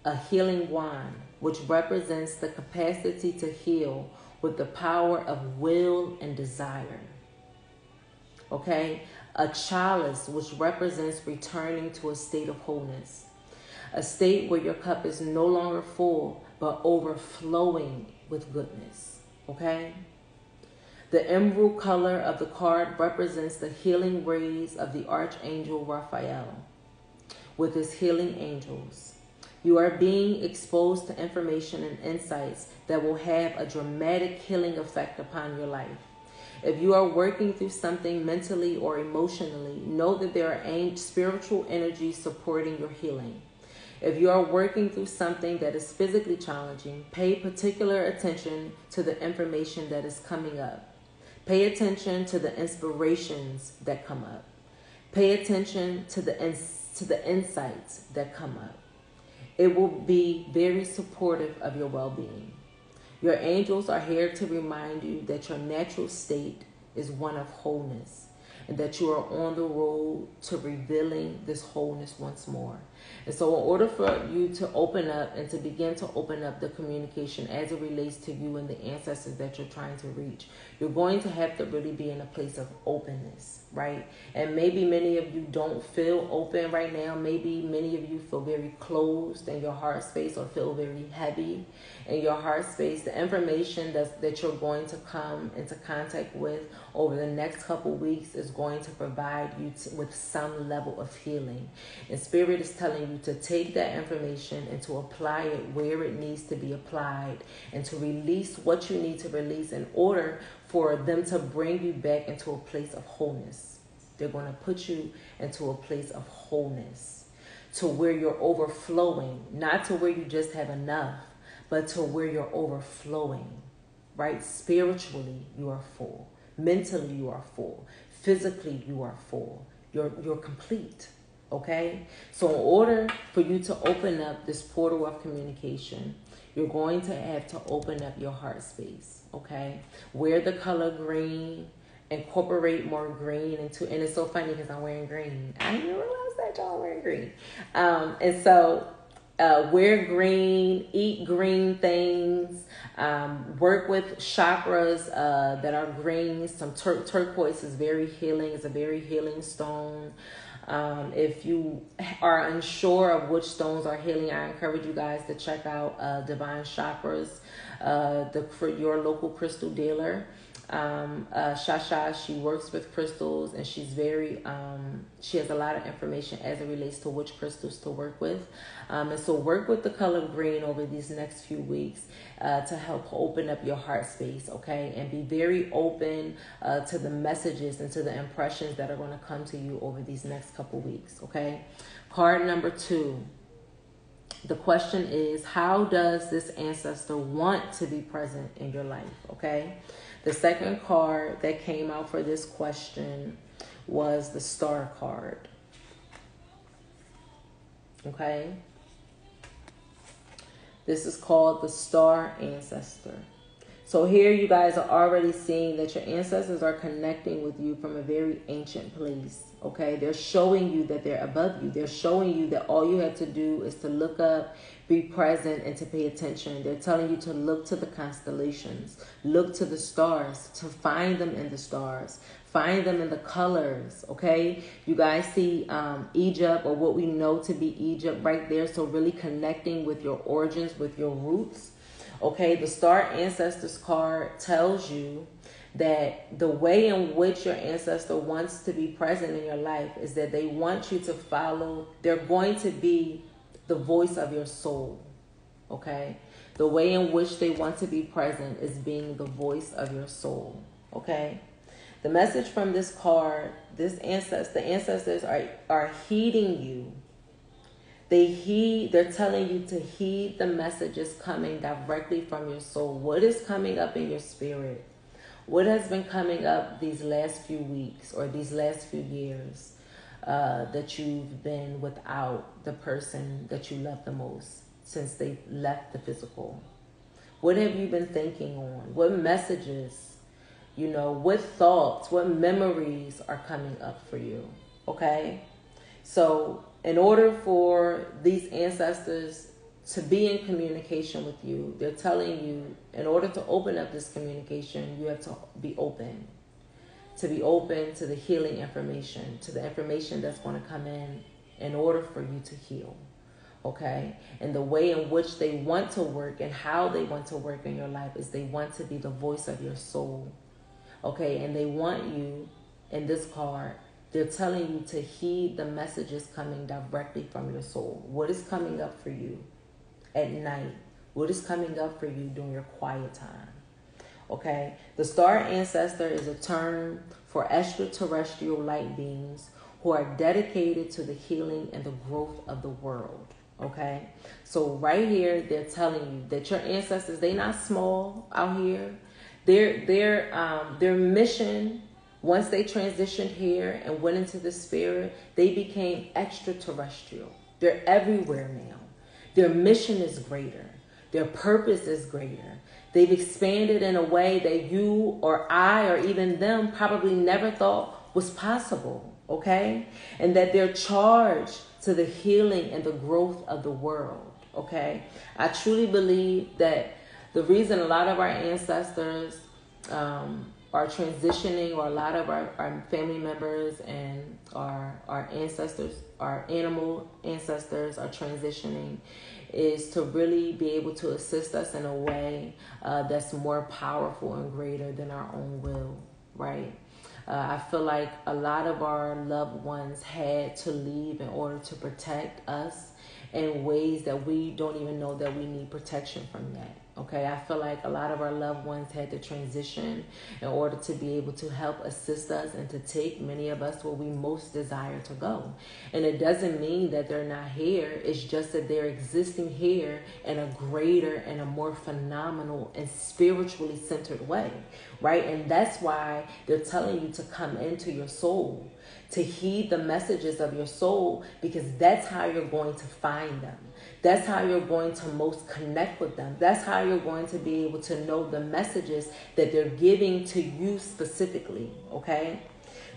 a healing wand, which represents the capacity to heal with the power of will and desire. Okay? A chalice, which represents returning to a state of wholeness. A state where your cup is no longer full, but overflowing with goodness. Okay? The emerald color of the card represents the healing rays of the Archangel Raphael with his healing angels. You are being exposed to information and insights that will have a dramatic healing effect upon your life. If you are working through something mentally or emotionally, know that there are spiritual energies supporting your healing. If you are working through something that is physically challenging, pay particular attention to the information that is coming up. Pay attention to the inspirations that come up. Pay attention to the insights that come up. It will be very supportive of your well-being. Your angels are here to remind you that your natural state is one of wholeness and that you are on the road to revealing this wholeness once more. And so in order for you to open up and to begin to open up the communication as it relates to you and the ancestors that you're trying to reach, you're going to have to really be in a place of openness. right? And maybe many of you don't feel open right now. Maybe many of you feel very closed in your heart space or feel very heavy in your heart space. The information that you're going to come into contact with over the next couple weeks is going to provide you with some level of healing. And Spirit is telling you to take that information and to apply it where it needs to be applied, and to release what you need to release in order for them to bring you back into a place of wholeness. They're going to put you into a place of wholeness, to where you're overflowing, not to where you just have enough, but to where you're overflowing, right? Spiritually, you are full. Mentally, you are full. Physically, you are full. You're complete, okay? So in order for you to open up this portal of communication, you're going to have to open up your heart space, okay? Wear the color green. Incorporate more green into, and it's so funny because I'm wearing green. I didn't realize that y'all wearing green. And so wear green, eat green things, work with chakras that are green. Some turquoise is very healing. It's a very healing stone. If you are unsure of which stones are healing, I encourage you guys to check out Divine Chakras, for your local crystal dealer. Shasha, she works with crystals, and she's very, she has a lot of information as it relates to which crystals to work with. And so work with the color green over these next few weeks to help open up your heart space, okay? And be very open to the messages and to the impressions that are going to come to you over these next couple weeks, okay? Card number 2. The question is, how does this ancestor want to be present in your life, okay? The second card that came out for this question was the Star card. Okay? This is called the Star Ancestor. So here you guys are already seeing that your ancestors are connecting with you from a very ancient place. Okay? They're showing you that they're above you. They're showing you that all you have to do is to look up, be present, and to pay attention. They're telling you to look to the constellations, look to the stars, to find them in the stars, find them in the colors, okay? You guys see Egypt, or what we know to be Egypt right there. So really connecting with your origins, with your roots, okay? The Star Ancestors card tells you that the way in which your ancestor wants to be present in your life is that they want you to follow, they're going to be the voice of your soul, okay? The way in which they want to be present is being the voice of your soul, okay? The message from this card, the ancestors are heeding you. They're telling you to heed the messages coming directly from your soul. What is coming up in your spirit? What has been coming up these last few weeks or these last few years? That you've been without the person that you love the most since they left the physical. What have you been thinking on? What messages, what thoughts, what memories are coming up for you? Okay? So in order for these ancestors to be in communication with you, they're telling you, in order to open up this communication, you have to be open. To be open to the healing information, to the information that's going to come in order for you to heal, okay? And the way in which they want to work and how they want to work in your life is they want to be the voice of your soul, okay? And they want you, in this card, they're telling you to heed the messages coming directly from your soul. What is coming up for you at night? What is coming up for you during your quiet time? Okay, the Star Ancestor is a term for extraterrestrial light beings who are dedicated to the healing and the growth of the world. Okay, so right here they're telling you that your ancestors, they're not small out here. Their mission, once they transitioned here and went into the spirit, they became extraterrestrial. They're everywhere now. Their mission is greater. Their purpose is greater. They've expanded in a way that you or I or even them probably never thought was possible, okay? And that they're charged to the healing and the growth of the world, okay? I truly believe that the reason a lot of our ancestors are transitioning, or a lot of our family members and our ancestors, our animal ancestors are transitioning, is to really be able to assist us in a way that's more powerful and greater than our own will, right? I feel like a lot of our loved ones had to leave in order to protect us in ways that we don't even know that we need protection from yet. Okay, I feel like a lot of our loved ones had to transition in order to be able to help assist us and to take many of us where we most desire to go. And it doesn't mean that they're not here. It's just that they're existing here in a greater and a more phenomenal and spiritually centered way, right? And that's why they're telling you to come into your soul, to heed the messages of your soul, because that's how you're going to find them. That's how you're going to most connect with them. That's how you're going to be able to know the messages that they're giving to you specifically, okay?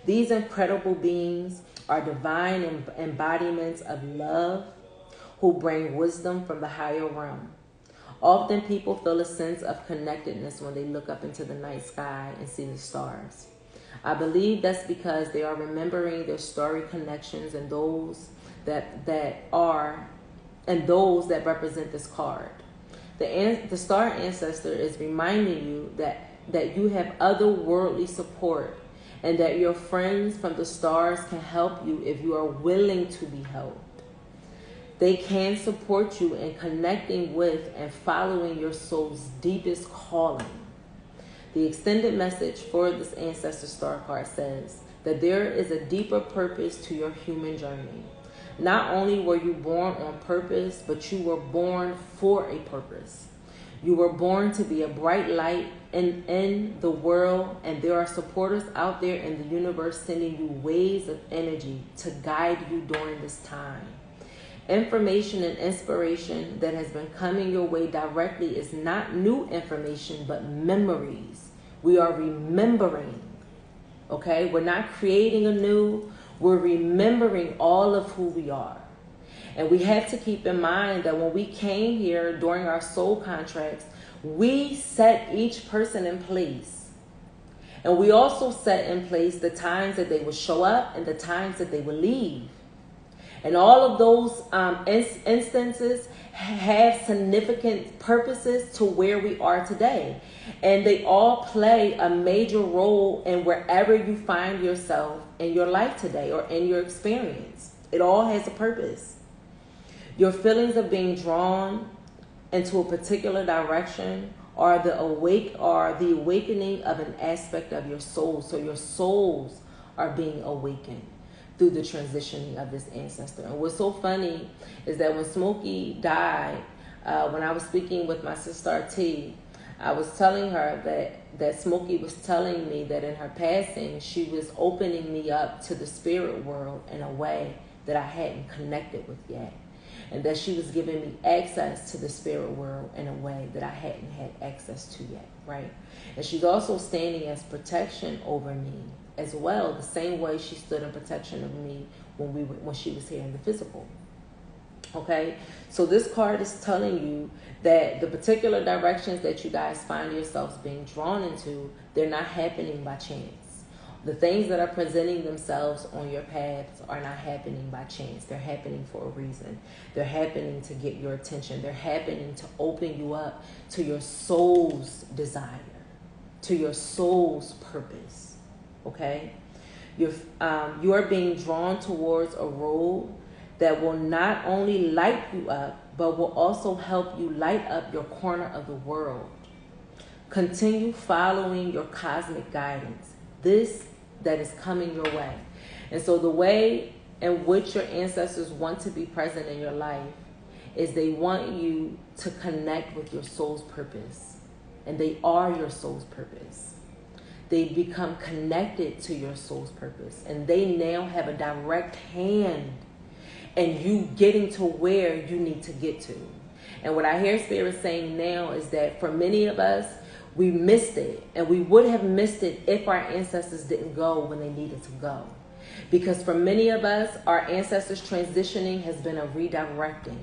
These incredible beings are divine embodiments of love who bring wisdom from the higher realm. Often people feel a sense of connectedness when they look up into the night sky and see the stars. I believe that's because they are remembering their story connections and those that represent this card. The star ancestor is reminding you that you have otherworldly support, and that your friends from the stars can help you if you are willing to be helped. They can support you in connecting with and following your soul's deepest calling. The extended message for this ancestor star card says that there is a deeper purpose to your human journey. Not only were you born on purpose, but you were born for a purpose. You were born to be a bright light in the world, and there are supporters out there in the universe sending you waves of energy to guide you during this time. Information and inspiration that has been coming your way directly is not new information, but memories. We are remembering, okay? We're not creating anew. We're remembering all of who we are. And we have to keep in mind that when we came here during our soul contracts, we set each person in place. And we also set in place the times that they would show up and the times that they would leave. And all of those instances have significant purposes to where we are today. And they all play a major role in wherever you find yourself in your life today or in your experience. It all has a purpose. Your feelings of being drawn into a particular direction are the awakening of an aspect of your soul. So your souls are being awakened through the transitioning of this ancestor. And what's so funny is that when Smokey died, when I was speaking with my sister T, I was telling her that Smokey was telling me that in her passing, she was opening me up to the spirit world in a way that I hadn't connected with yet. And that she was giving me access to the spirit world in a way that I hadn't had access to yet, right? And she's also standing as protection over me as well, the same way she stood in protection of me when she was here in the physical. Okay, so this card is telling you that the particular directions that you guys find yourselves being drawn into, they're not happening by chance. The things that are presenting themselves on your paths are not happening by chance. They're happening for a reason. They're happening to get your attention. They're happening to open you up to your soul's desire, to your soul's purpose. Okay? You are being drawn towards a road that will not only light you up, but will also help you light up your corner of the world. Continue following your cosmic guidance. This that is coming your way. And so the way in which your ancestors want to be present in your life is they want you to connect with your soul's purpose. And they are your soul's purpose. They become connected to your soul's purpose. And they now have a direct hand in you getting to where you need to get to. And what I hear Spirit saying now is that for many of us, we missed it, and we would have missed it if our ancestors didn't go when they needed to go. Because for many of us, our ancestors transitioning has been a redirecting.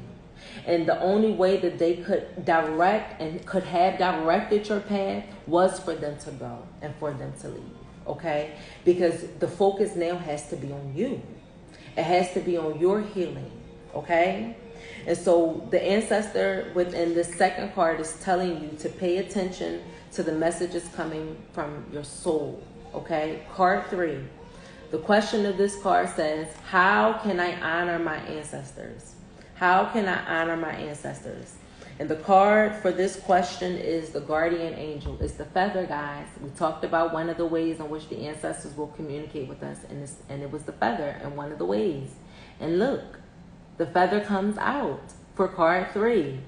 And the only way that they could direct and could have directed your path was for them to go and for them to leave. Okay? Because the focus now has to be on you. It has to be on your healing. Okay? And so the ancestor within the second card is telling you to pay attention to the messages coming from your soul. Okay? Card 3. The question of this card says, how can I honor my ancestors? How can I honor my ancestors? And the card for this question is the guardian angel. It's the feather, guys. We talked about one of the ways in which the ancestors will communicate with us, and it was the feather and one of the ways. And look, the feather comes out for card 3.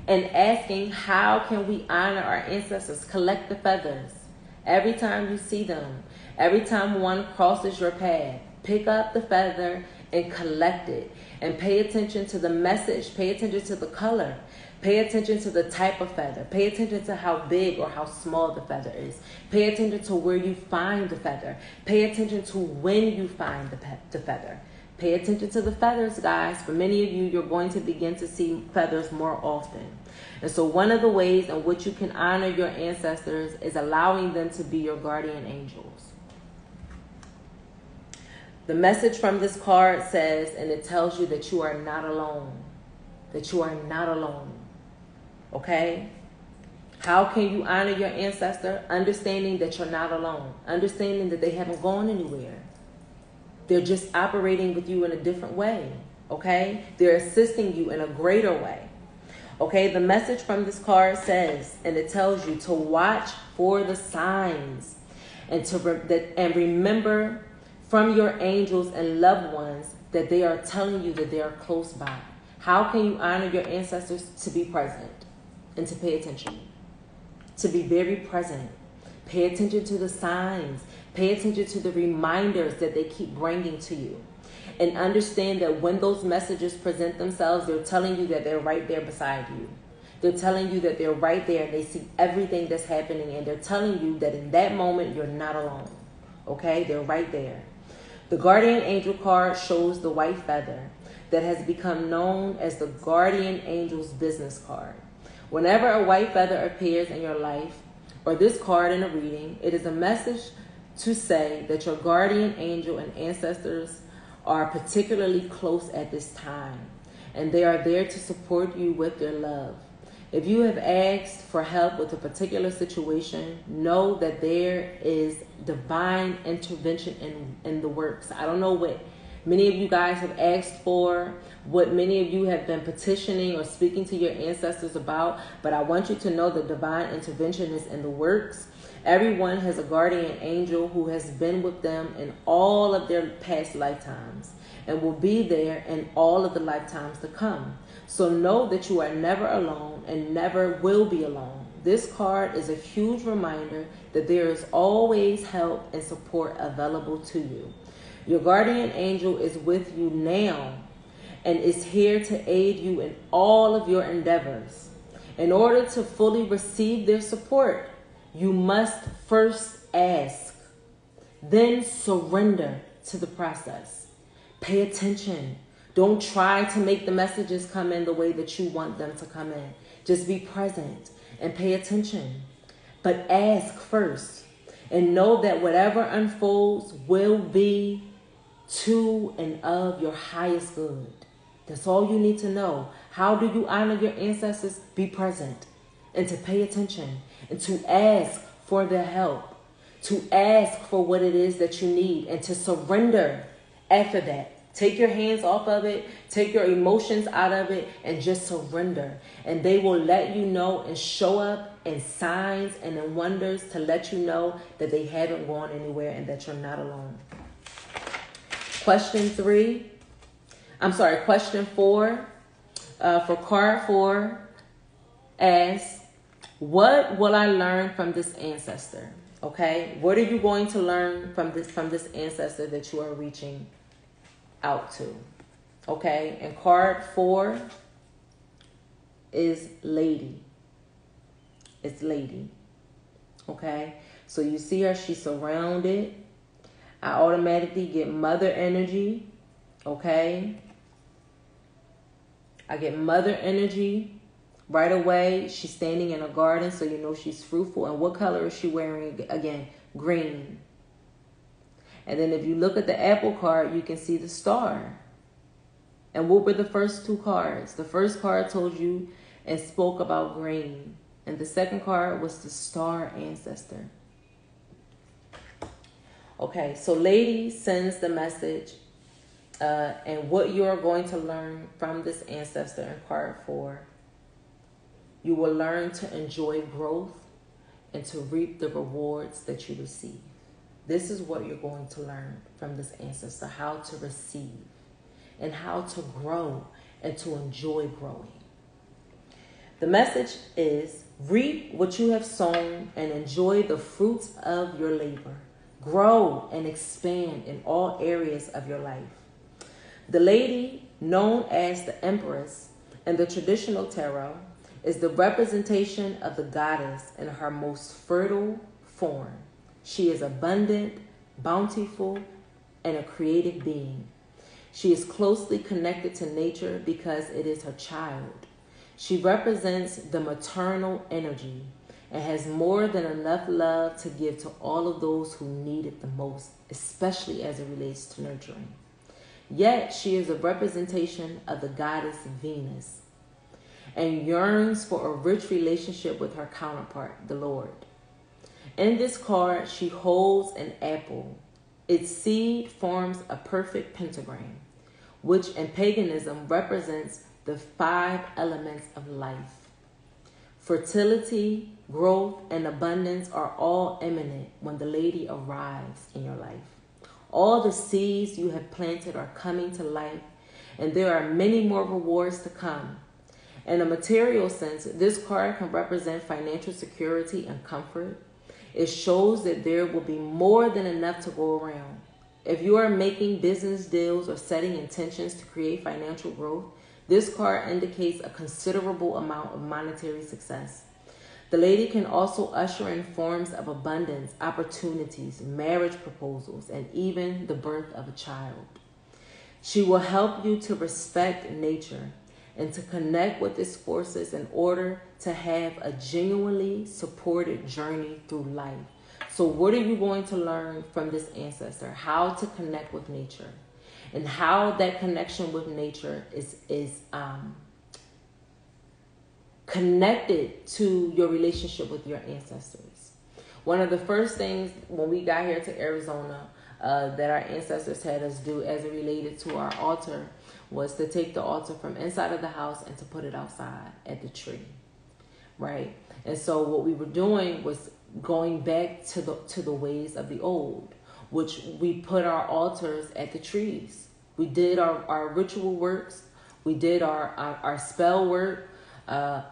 And asking, how can we honor our ancestors? Collect the feathers. Every time you see them, every time one crosses your path, pick up the feather and collect it. And pay attention to the message. Pay attention to the color. Pay attention to the type of feather. Pay attention to how big or how small the feather is. Pay attention to where you find the feather. Pay attention to when you find the feather. Pay attention to the feathers, guys. For many of you, you're going to begin to see feathers more often. And so one of the ways in which you can honor your ancestors is allowing them to be your guardian angels. The message from this card says, and it tells you that you are not alone. That you are not alone. Okay? How can you honor your ancestor? Understanding that you're not alone. Understanding that they haven't gone anywhere. They're just operating with you in a different way. Okay? They're assisting you in a greater way. Okay? The message from this card says, and it tells you to watch for the signs and and remember from your angels and loved ones that they are telling you that they are close by. How can you honor your ancestors? To be present and to pay attention. To be very present. Pay attention to the signs. Pay attention to the reminders that they keep bringing to you. And understand that when those messages present themselves, they're telling you that they're right there beside you. They're telling you that they're right there and they see everything that's happening. And they're telling you that in that moment, you're not alone. Okay? They're right there. The guardian angel card shows the white feather that has become known as the guardian angel's business card. Whenever a white feather appears in your life, or this card in a reading, it is a message to say that your guardian angel and ancestors are particularly close at this time, and they are there to support you with their love. If you have asked for help with a particular situation, know that there is divine intervention in the works. I don't know what many of you guys have asked for, what many of you have been petitioning or speaking to your ancestors about, but I want you to know that divine intervention is in the works. Everyone has a guardian angel who has been with them in all of their past lifetimes and will be there in all of the lifetimes to come. So know that you are never alone and never will be alone. This card is a huge reminder that there is always help and support available to you. Your guardian angel is with you now and is here to aid you in all of your endeavors. In order to fully receive their support, you must first ask, then surrender to the process. Pay attention. Don't try to make the messages come in the way that you want them to come in. Just be present and pay attention. But ask first and know that whatever unfolds will be to and of your highest good. That's all you need to know. How do you honor your ancestors? Be present and to pay attention and to ask for their help, to ask for what it is that you need and to surrender after that. Take your hands off of it, take your emotions out of it, and just surrender. And they will let you know and show up in signs and in wonders to let you know that they haven't gone anywhere and that you're not alone. Question 4, for card 4 asks, what will I learn from this ancestor? Okay, what are you going to learn from this ancestor that you are reaching out to? Okay, and card 4 is lady. It's lady. Okay, so you see her, she's surrounded. I automatically get mother energy. Okay, I get mother energy right away. She's standing in a garden, so you know she's fruitful. And what color is she wearing? Again, green. And then if you look at the apple card, you can see the star. And what were the first two cards? The first card told you and spoke about green. And the second card was the star ancestor. Okay, so Lady sends the message. And what you are going to learn from this ancestor in card 4. You will learn to enjoy growth and to reap the rewards that you receive. This is what you're going to learn from this ancestor, how to receive and how to grow and to enjoy growing. The message is reap what you have sown and enjoy the fruits of your labor. Grow and expand in all areas of your life. The lady, known as the Empress in the traditional tarot, is the representation of the goddess in her most fertile form. She is abundant, bountiful, and a creative being. She is closely connected to nature because it is her child. She represents the maternal energy and has more than enough love to give to all of those who need it the most, especially as it relates to nurturing. Yet she is a representation of the goddess Venus and yearns for a rich relationship with her counterpart, the Lord. In this card, she holds an apple. Its seed forms a perfect pentagram, which in paganism represents the 5 elements of life. Fertility, growth, and abundance are all imminent when the lady arrives in your life. All the seeds you have planted are coming to life, and there are many more rewards to come. In a material sense, this card can represent financial security and comfort. It shows that there will be more than enough to go around. If you are making business deals or setting intentions to create financial growth, this card indicates a considerable amount of monetary success. The lady can also usher in forms of abundance, opportunities, marriage proposals, and even the birth of a child. She will help you to respect nature and to connect with its forces in order to have a genuinely supported journey through life. So what are you going to learn from this ancestor? How to connect with nature and how that connection with nature is connected to your relationship with your ancestors. One of the first things when we got here to Arizona that our ancestors had us do as it related to our altar was to take the altar from inside of the house and to put it outside at the tree, right? And so what we were doing was going back to the ways of the old, which we put our altars at the trees. We did our ritual works. We did our spell work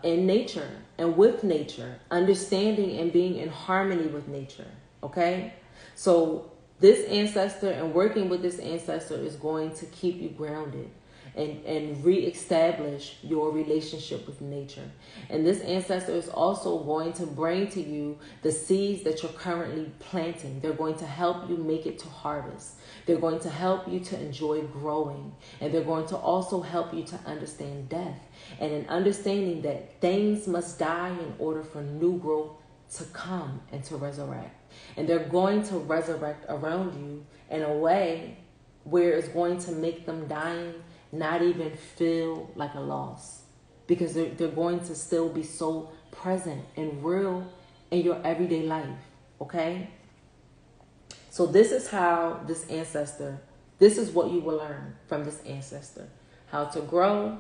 in nature and with nature, understanding and being in harmony with nature, okay? So this ancestor and working with this ancestor is going to keep you grounded and reestablish your relationship with nature. And this ancestor is also going to bring to you the seeds that you're currently planting. They're going to help you make it to harvest. They're going to help you to enjoy growing. And they're going to also help you to understand death. And in understanding that things must die in order for new growth to come and to resurrect. And they're going to resurrect around you in a way where it's going to make them dying not even feel like a loss, because they're going to still be so present and real in your everyday life, okay? So this is how this is what you will learn from this ancestor. How to grow,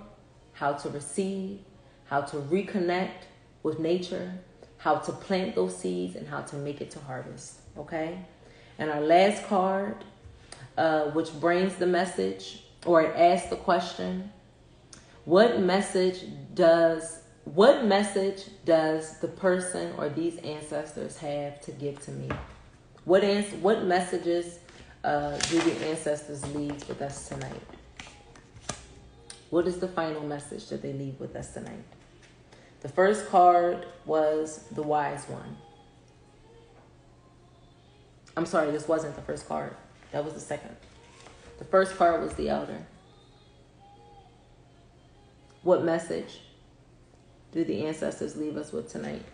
how to receive, how to reconnect with nature, how to plant those seeds, and how to make it to harvest, okay? And our last card, which brings the message, or it asks the question, what message does the person or these ancestors have to give to me? What messages do the ancestors leave with us tonight? What is the final message that they leave with us tonight? The first card was the Wise One. I'm sorry, this wasn't the first card. That was the second. The first card was the Elder. What message do the ancestors leave us with tonight?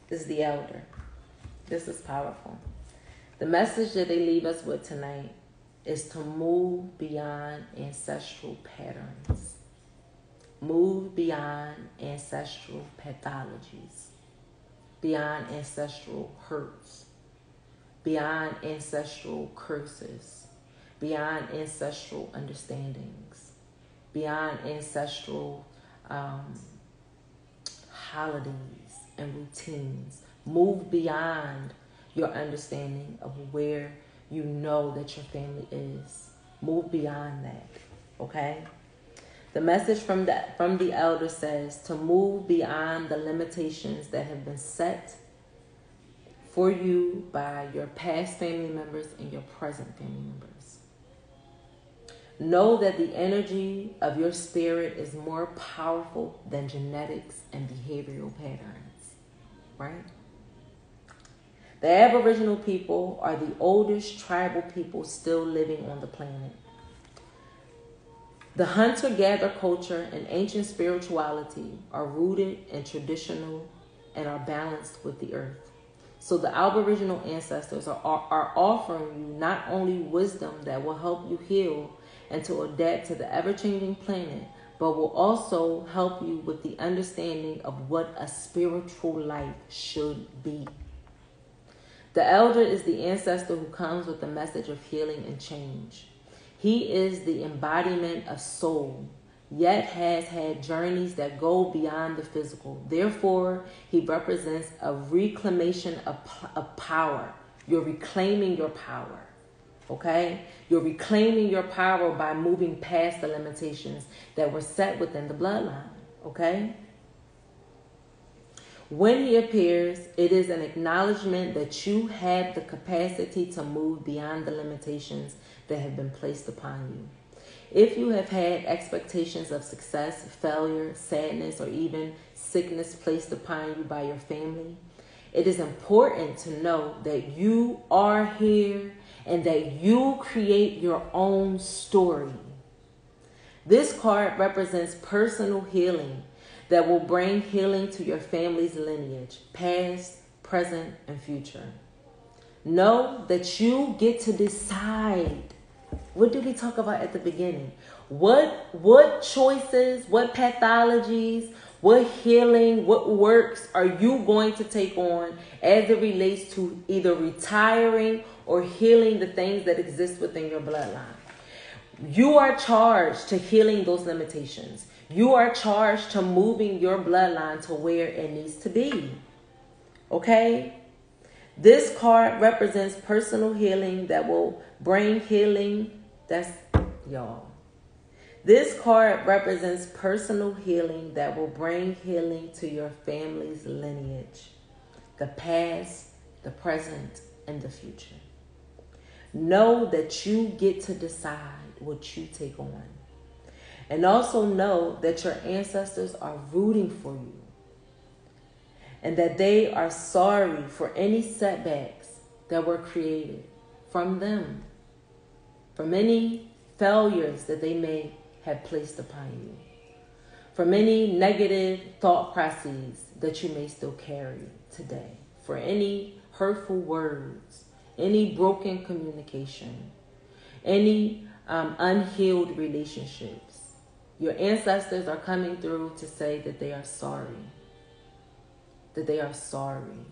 This is the elder. This is powerful. The message that they leave us with tonight is to move beyond ancestral patterns. Move beyond ancestral pathologies. Beyond ancestral hurts. Beyond ancestral curses. Beyond ancestral understandings. Beyond ancestral holidays and routines. Move beyond your understanding of where you know that your family is. Move beyond that, okay? The message from the elder says to move beyond the limitations that have been set for you by your past family members and your present family members. Know that the energy of your spirit is more powerful than genetics and behavioral patterns, right? The Aboriginal people are the oldest tribal people still living on the planet. The hunter-gatherer culture and ancient spirituality are rooted and traditional and are balanced with the earth. So the Aboriginal ancestors are offering you not only wisdom that will help you heal and to adapt to the ever-changing planet, but will also help you with the understanding of what a spiritual life should be. The elder is the ancestor who comes with the message of healing and change. He is the embodiment of soul, yet has had journeys that go beyond the physical. Therefore, he represents a reclamation of power. You're reclaiming your power, okay? You're reclaiming your power by moving past the limitations that were set within the bloodline, okay? When he appears, it is an acknowledgement that you have the capacity to move beyond the limitations that have been placed upon you. If you have had expectations of success, failure, sadness, or even sickness placed upon you by your family, it is important to know that you are here and that you create your own story. This card represents personal healing that will bring healing to your family's lineage, past, present, and future. Know that you get to decide. What did we talk about at the beginning? What choices, what pathologies, what healing, what works are you going to take on as it relates to either retiring or healing the things that exist within your bloodline? You are charged to healing those limitations. You are charged to moving your bloodline to where it needs to be. Okay? This card represents personal healing that will bring healing. That's y'all. This card represents personal healing that will bring healing to your family's lineage, the past, the present, and the future. Know that you get to decide what you take on. And also know that your ancestors are rooting for you. And that they are sorry for any setbacks that were created from them. From any failures that they may have placed upon you. From any negative thought processes that you may still carry today. For any hurtful words. Any broken communication. Any unhealed relationships. Your ancestors are coming through to say that they are sorry. That they are sorry.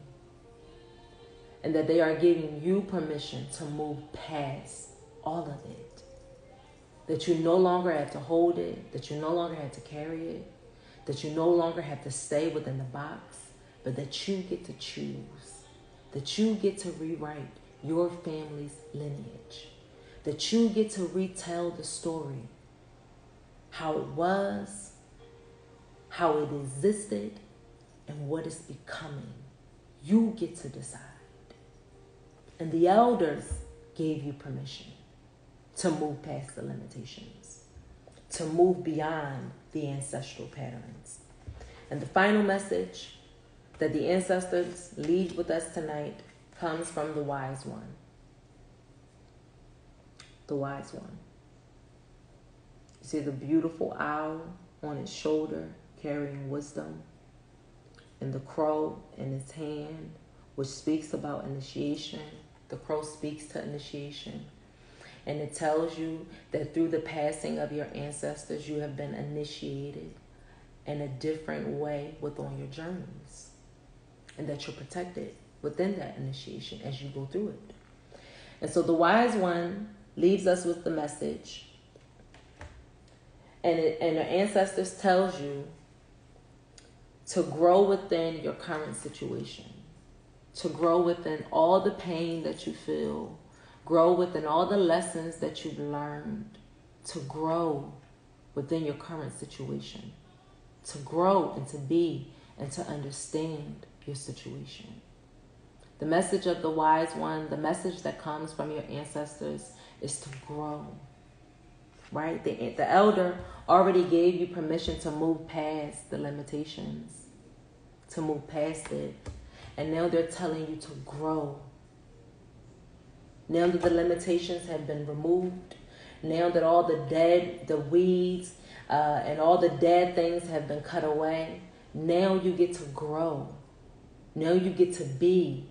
And that they are giving you permission to move past all of it. That you no longer have to hold it. That you no longer have to carry it. That you no longer have to stay within the box. But that you get to choose. That you get to rewrite your family's lineage. That you get to retell the story. How it was, how it existed, and what it's becoming. You get to decide. And the elders gave you permission to move past the limitations, to move beyond the ancestral patterns. And the final message that the ancestors leave with us tonight comes from the wise one. The wise one. You see the beautiful owl on its shoulder carrying wisdom, and the crow in its hand, which speaks about initiation. The crow speaks to initiation. And it tells you that through the passing of your ancestors, you have been initiated in a different way within your journeys. And that you're protected within that initiation as you go through it. And so the wise one leaves us with the message. And the ancestors tells you to grow within your current situation. To grow within all the pain that you feel. Grow within all the lessons that you've learned. To grow within your current situation. To grow and to be and to understand your situation. The message of the wise one, the message that comes from your ancestors is to grow. Right? The elder already gave you permission to move past the limitations. To move past it. And now they're telling you to grow. Now that the limitations have been removed, now that all the weeds, and all the dead things have been cut away, now you get to grow. Now you get to be.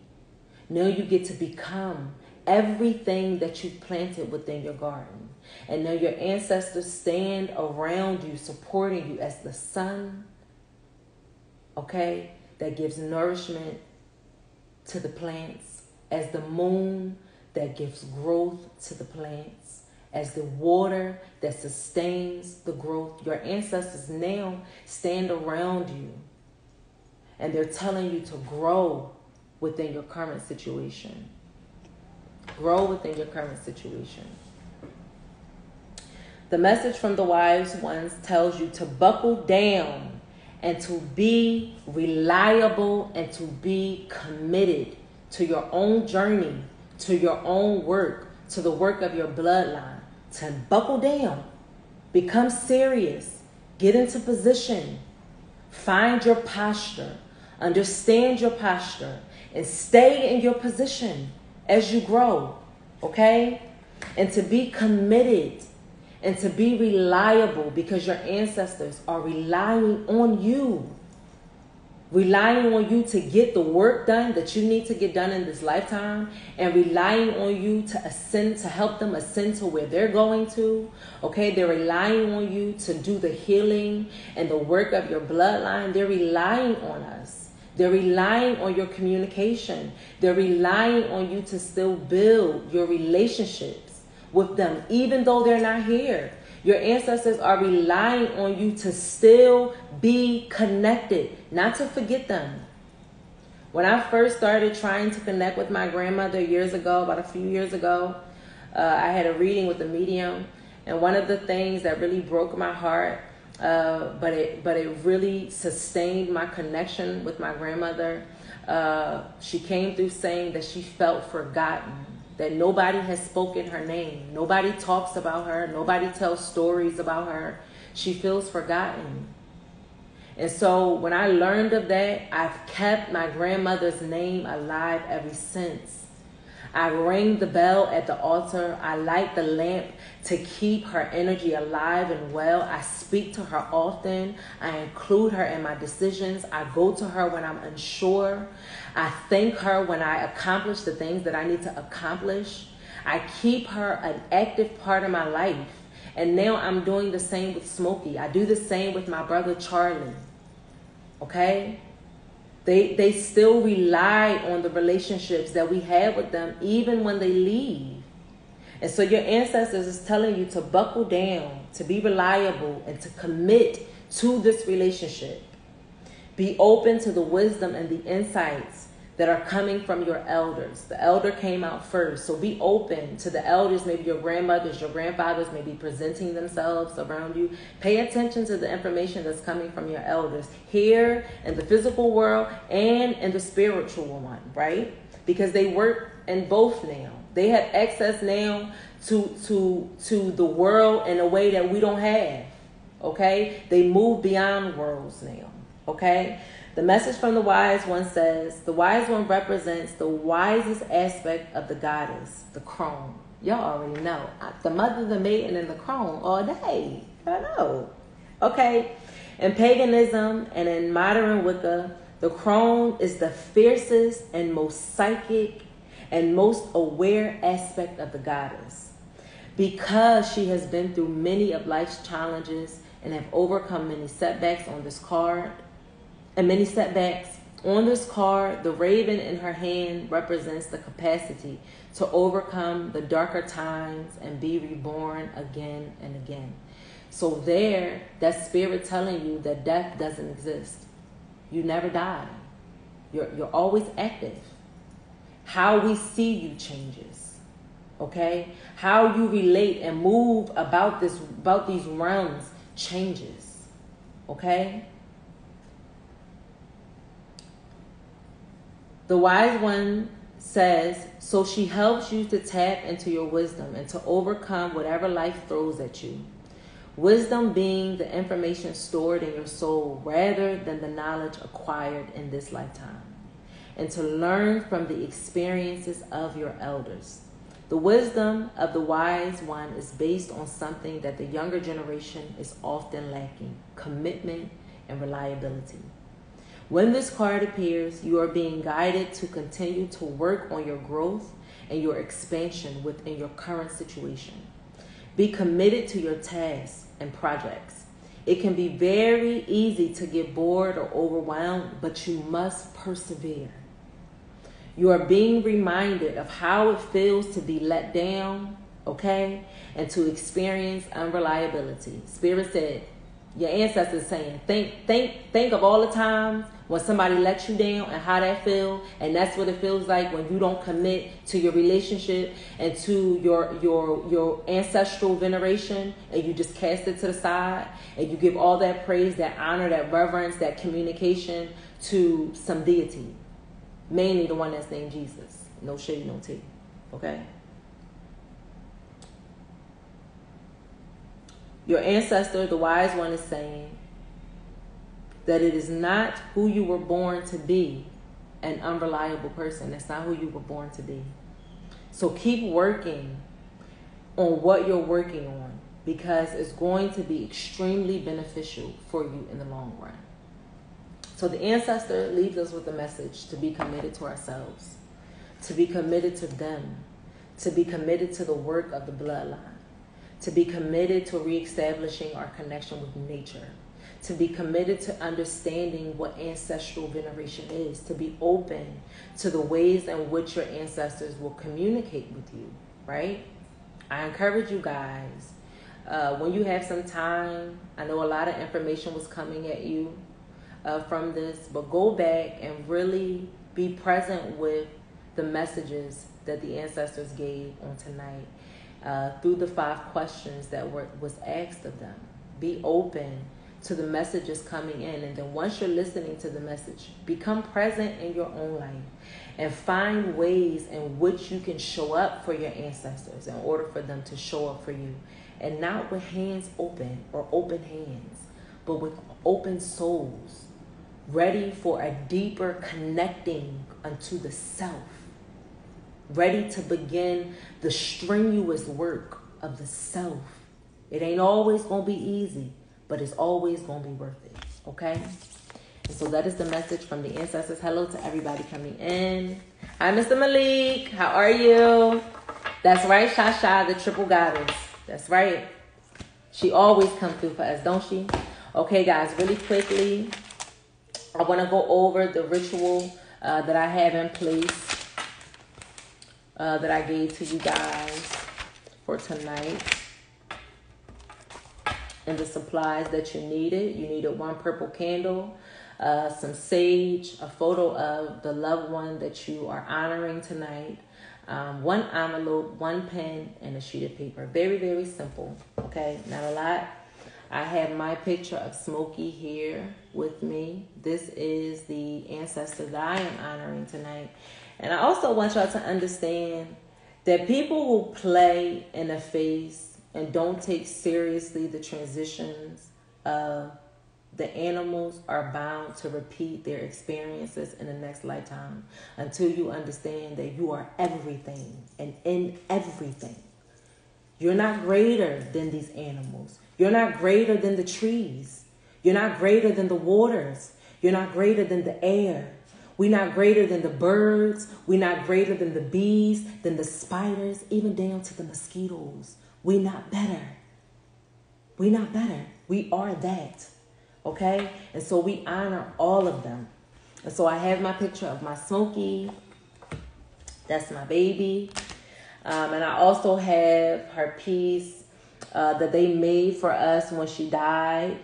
Now you get to become everything that you planted within your garden. And now your ancestors stand around you, supporting you as the sun, okay, that gives nourishment to the plants, as the moon that gives growth to the plants, as the water that sustains the growth. Your ancestors now stand around you, and they're telling you to grow within your current situation. Grow within your current situation. The message from the wise ones tells you to buckle down and to be reliable and to be committed to your own journey, to your own work, to the work of your bloodline. To buckle down, become serious, get into position, find your posture, understand your posture, and stay in your position as you grow, okay? And to be committed and to be reliable, because your ancestors are relying on you. Relying on you to get the work done that you need to get done in this lifetime, and relying on you to ascend, to help them ascend to where they're going to. Okay, they're relying on you to do the healing and the work of your bloodline. They're relying on us. They're relying on your communication. They're relying on you to still build your relationships with them, even though they're not here. Your ancestors are relying on you to still be connected, not to forget them. When I first started trying to connect with my grandmother years ago, about a few years ago, I had a reading with a medium. And one of the things that really broke my heart, but it really sustained my connection with my grandmother, she came through saying that she felt forgotten. That nobody has spoken her name. Nobody talks about her. Nobody tells stories about her. She feels forgotten. And so when I learned of that, I've kept my grandmother's name alive ever since. I ring the bell at the altar. I light the lamp to keep her energy alive and well. I speak to her often. I include her in my decisions. I go to her when I'm unsure. I thank her when I accomplish the things that I need to accomplish. I keep her an active part of my life. And now I'm doing the same with Smokey. I do the same with my brother Charlie. Okay? They still rely on the relationships that we have with them even when they leave. And so your ancestors is telling you to buckle down, to be reliable, and to commit to this relationship. Be open to the wisdom and the insights that are coming from your elders. The elder came out first. So be open to the elders. Maybe your grandmothers, your grandfathers may be presenting themselves around you. Pay attention to the information that's coming from your elders here in the physical world and in the spiritual one, right? Because they work in both now. They have access now to the world in a way that we don't have, okay? They move beyond worlds now, okay? The message from the wise one says, the wise one represents the wisest aspect of the goddess, the crone. Y'all already know. The mother, the maiden, and the crone all day. I know. Okay. In paganism and in modern Wicca, the crone is the fiercest and most psychic and most aware aspect of the goddess. Because she has been through many of life's challenges and have overcome many setbacks on this card, the raven in her hand represents the capacity to overcome the darker times and be reborn again and again. So there, that spirit telling you that death doesn't exist. You never die. You're always active. How we see you changes. Okay? How you relate and move about these realms changes. Okay? The wise one says, so she helps you to tap into your wisdom and to overcome whatever life throws at you. Wisdom being the information stored in your soul rather than the knowledge acquired in this lifetime. And to learn from the experiences of your elders. The wisdom of the wise one is based on something that the younger generation is often lacking: commitment and reliability. When this card appears, you are being guided to continue to work on your growth and your expansion within your current situation. Be committed to your tasks and projects. It can be very easy to get bored or overwhelmed, but you must persevere. You are being reminded of how it feels to be let down, okay, and to experience unreliability. Spirit said, your ancestors saying, think of all the times when somebody lets you down and how that feels, and that's what it feels like when you don't commit to your relationship and to your ancestral veneration, and you just cast it to the side and you give all that praise, that honor, that reverence, that communication to some deity, mainly the one that's named Jesus. No shade, no tea. Okay. Your ancestor, the wise one, is saying that it is not who you were born to be, an unreliable person. That's not who you were born to be. So keep working on what you're working on, because it's going to be extremely beneficial for you in the long run. So the ancestor leaves us with a message to be committed to ourselves, to be committed to them, to be committed to the work of the bloodline, to be committed to reestablishing our connection with nature, to be committed to understanding what ancestral veneration is, to be open to the ways in which your ancestors will communicate with you, right? I encourage you guys, when you have some time, I know a lot of information was coming at you from this, but go back and really be present with the messages that the ancestors gave on tonight through the 5 questions that was asked of them. Be open to the messages coming in, and then once you're listening to the message, become present in your own life and find ways in which you can show up for your ancestors in order for them to show up for you, and not with hands open or open hands, but with open souls, ready for a deeper connecting unto the self, ready to begin the strenuous work of the self. It ain't always gonna be easy, but it's always going to be worth it, okay? And so that is the message from the ancestors. Hello to everybody coming in. Hi, Mr. Malik. How are you? That's right, Shasha, the triple goddess. That's right. She always comes through for us, don't she? Okay, guys, really quickly, I want to go over the ritual that I have in place that I gave to you guys for tonight. And the supplies that you needed. You needed 1 purple candle, some sage, a photo of the loved one that you are honoring tonight, 1 envelope, 1 pen, and a sheet of paper. Very, very simple, okay? Not a lot. I have my picture of Smokey here with me. This is the ancestor that I am honoring tonight. And I also want y'all to understand that people who play in the face and don't take seriously the transitions of the animals are bound to repeat their experiences in the next lifetime until you understand that you are everything and in everything. You're not greater than these animals. You're not greater than the trees. You're not greater than the waters. You're not greater than the air. We're not greater than the birds. We're not greater than the bees, than the spiders, even down to the mosquitoes. We're not better. We're not better. We are that. Okay? And so we honor all of them. And so I have my picture of my Smokey. That's my baby. And I also have her piece that they made for us when she died.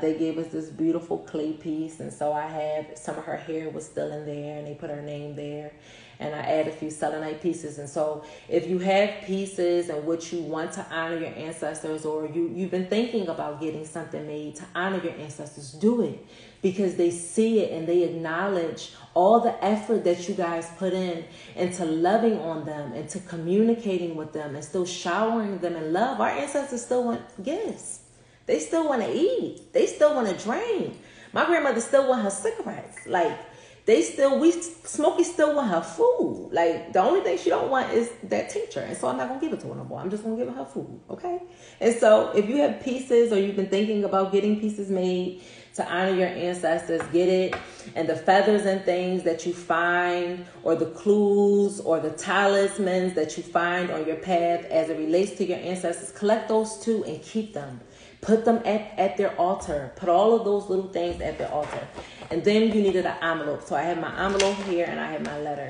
They gave us this beautiful clay piece. And so I have some of her hair was still in there, and they put her name there. And I add a few selenite pieces. And so if you have pieces and what you want to honor your ancestors, or you've been thinking about getting something made to honor your ancestors, do it, because they see it and they acknowledge all the effort that you guys put in into loving on them and to communicating with them and still showering them in love. Our ancestors still want gifts. They still want to eat. They still want to drink. My grandmother still want her cigarettes. Like, Smokey still want her food. Like, the only thing she don't want is that tincture. And so I'm not going to give it to her no more. I'm just going to give her food. Okay? And so if you have pieces, or you've been thinking about getting pieces made to honor your ancestors, get it. And the feathers and things that you find, or the clues or the talismans that you find on your path as it relates to your ancestors, collect those too and keep them. Put them at their altar. Put all of those little things at their altar. And then you needed an envelope. So I have my envelope here and I have my letter.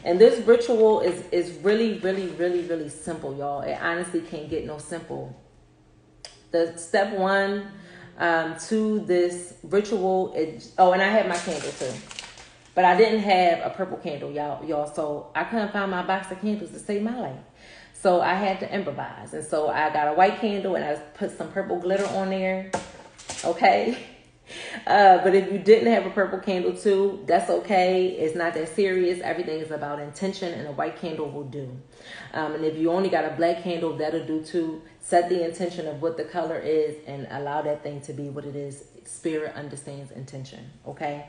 And this ritual is really, really, really, really simple, y'all. It honestly can't get no simple. The step one to this ritual is, and I have my candle too. But I didn't have a purple candle, y'all. So I couldn't find my box of candles to save my life. So I had to improvise. And so I got a white candle and I put some purple glitter on there. Okay. But if you didn't have a purple candle too, that's okay. It's not that serious. Everything is about intention, and a white candle will do. And if you only got a black candle, that'll do too. Set the intention of what the color is and allow that thing to be what it is. Spirit understands intention. Okay.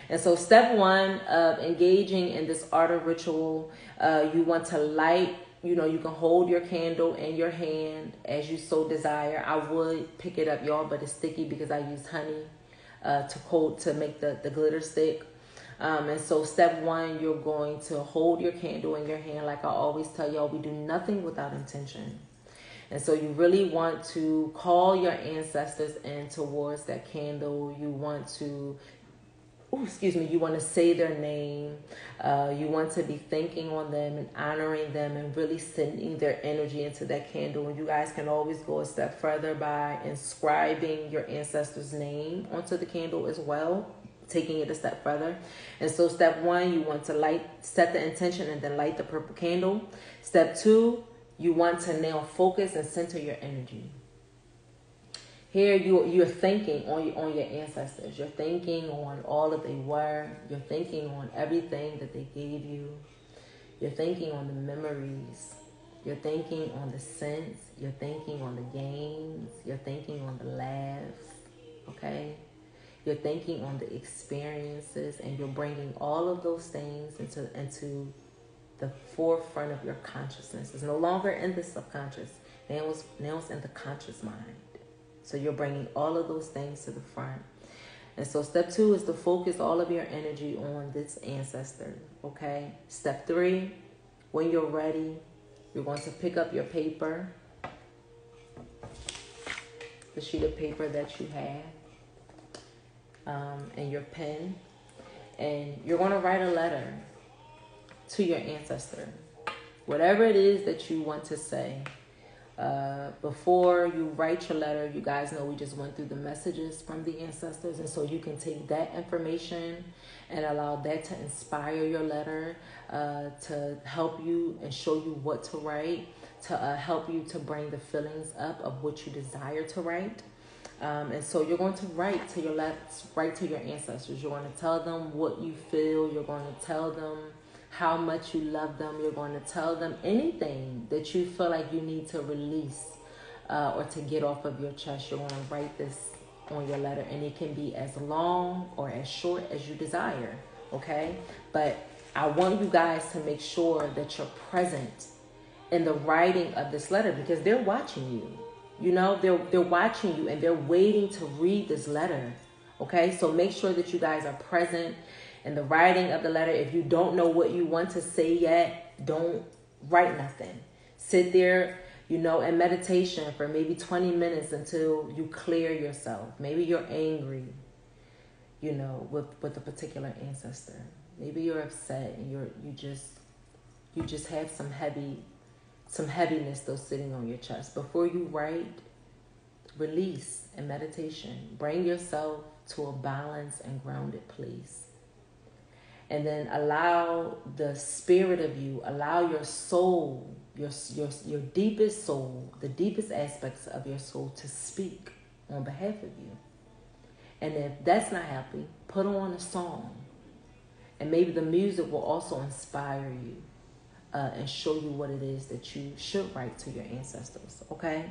And so step one of engaging in this art of ritual, you want to light. You can hold your candle in your hand as you so desire. I would pick it up, y'all, but it's sticky because I use honey to make the glitter stick. And so step one, you're going to hold your candle in your hand. Like I always tell y'all, we do nothing without intention. And so you really want to call your ancestors in towards that candle. You want to you want to say their name. You want to be thinking on them and honoring them and really sending their energy into that candle. And you guys can always go a step further by inscribing your ancestor's name onto the candle as well, taking it a step further. And so step one, you want to set the intention and then light the purple candle. Step two, you want to now focus and center your energy. Here you're thinking on your ancestors. You're thinking on all that they were. You're thinking on everything that they gave you. You're thinking on the memories. You're thinking on the scents. You're thinking on the games. You're thinking on the laughs. Okay? You're thinking on the experiences, and you're bringing all of those things into the forefront of your consciousness. It's no longer in the subconscious. Now it's in the conscious mind. So you're bringing all of those things to the front. And so step two is to focus all of your energy on this ancestor, okay? Step three, when you're ready, you're going to pick up your paper, the sheet of paper that you have, and your pen, and you're going to write a letter to your ancestor. Whatever it is that you want to say. Before you write your letter, you guys know we just went through the messages from the ancestors, and so you can take that information and allow that to inspire your letter, to help you and show you what to write, to help you to bring the feelings up of what you desire to write. And so you're going to write to your ancestors. You're going to tell them what you feel. You're going to tell them how much you love them. You're going to tell them anything that you feel like you need to release or to get off of your chest. You're going to write this on your letter, and it can be as long or as short as you desire, okay? But I want you guys to make sure that you're present in the writing of this letter, because they're watching you. You know, they're watching you and they're waiting to read this letter. Okay, so make sure that you guys are present in the writing of the letter. If you don't know what you want to say yet, don't write nothing. Sit there, you know, in meditation for maybe 20 minutes until you clear yourself. Maybe you're angry, you know, with a particular ancestor. Maybe you're upset and you just have some heaviness still sitting on your chest. Before you write, release and meditation. Bring yourself to a balanced and grounded place. And then allow the spirit of you, allow your soul, your deepest soul, the deepest aspects of your soul to speak on behalf of you. And if that's not happy, put on a song. And maybe the music will also inspire you and show you what it is that you should write to your ancestors, okay?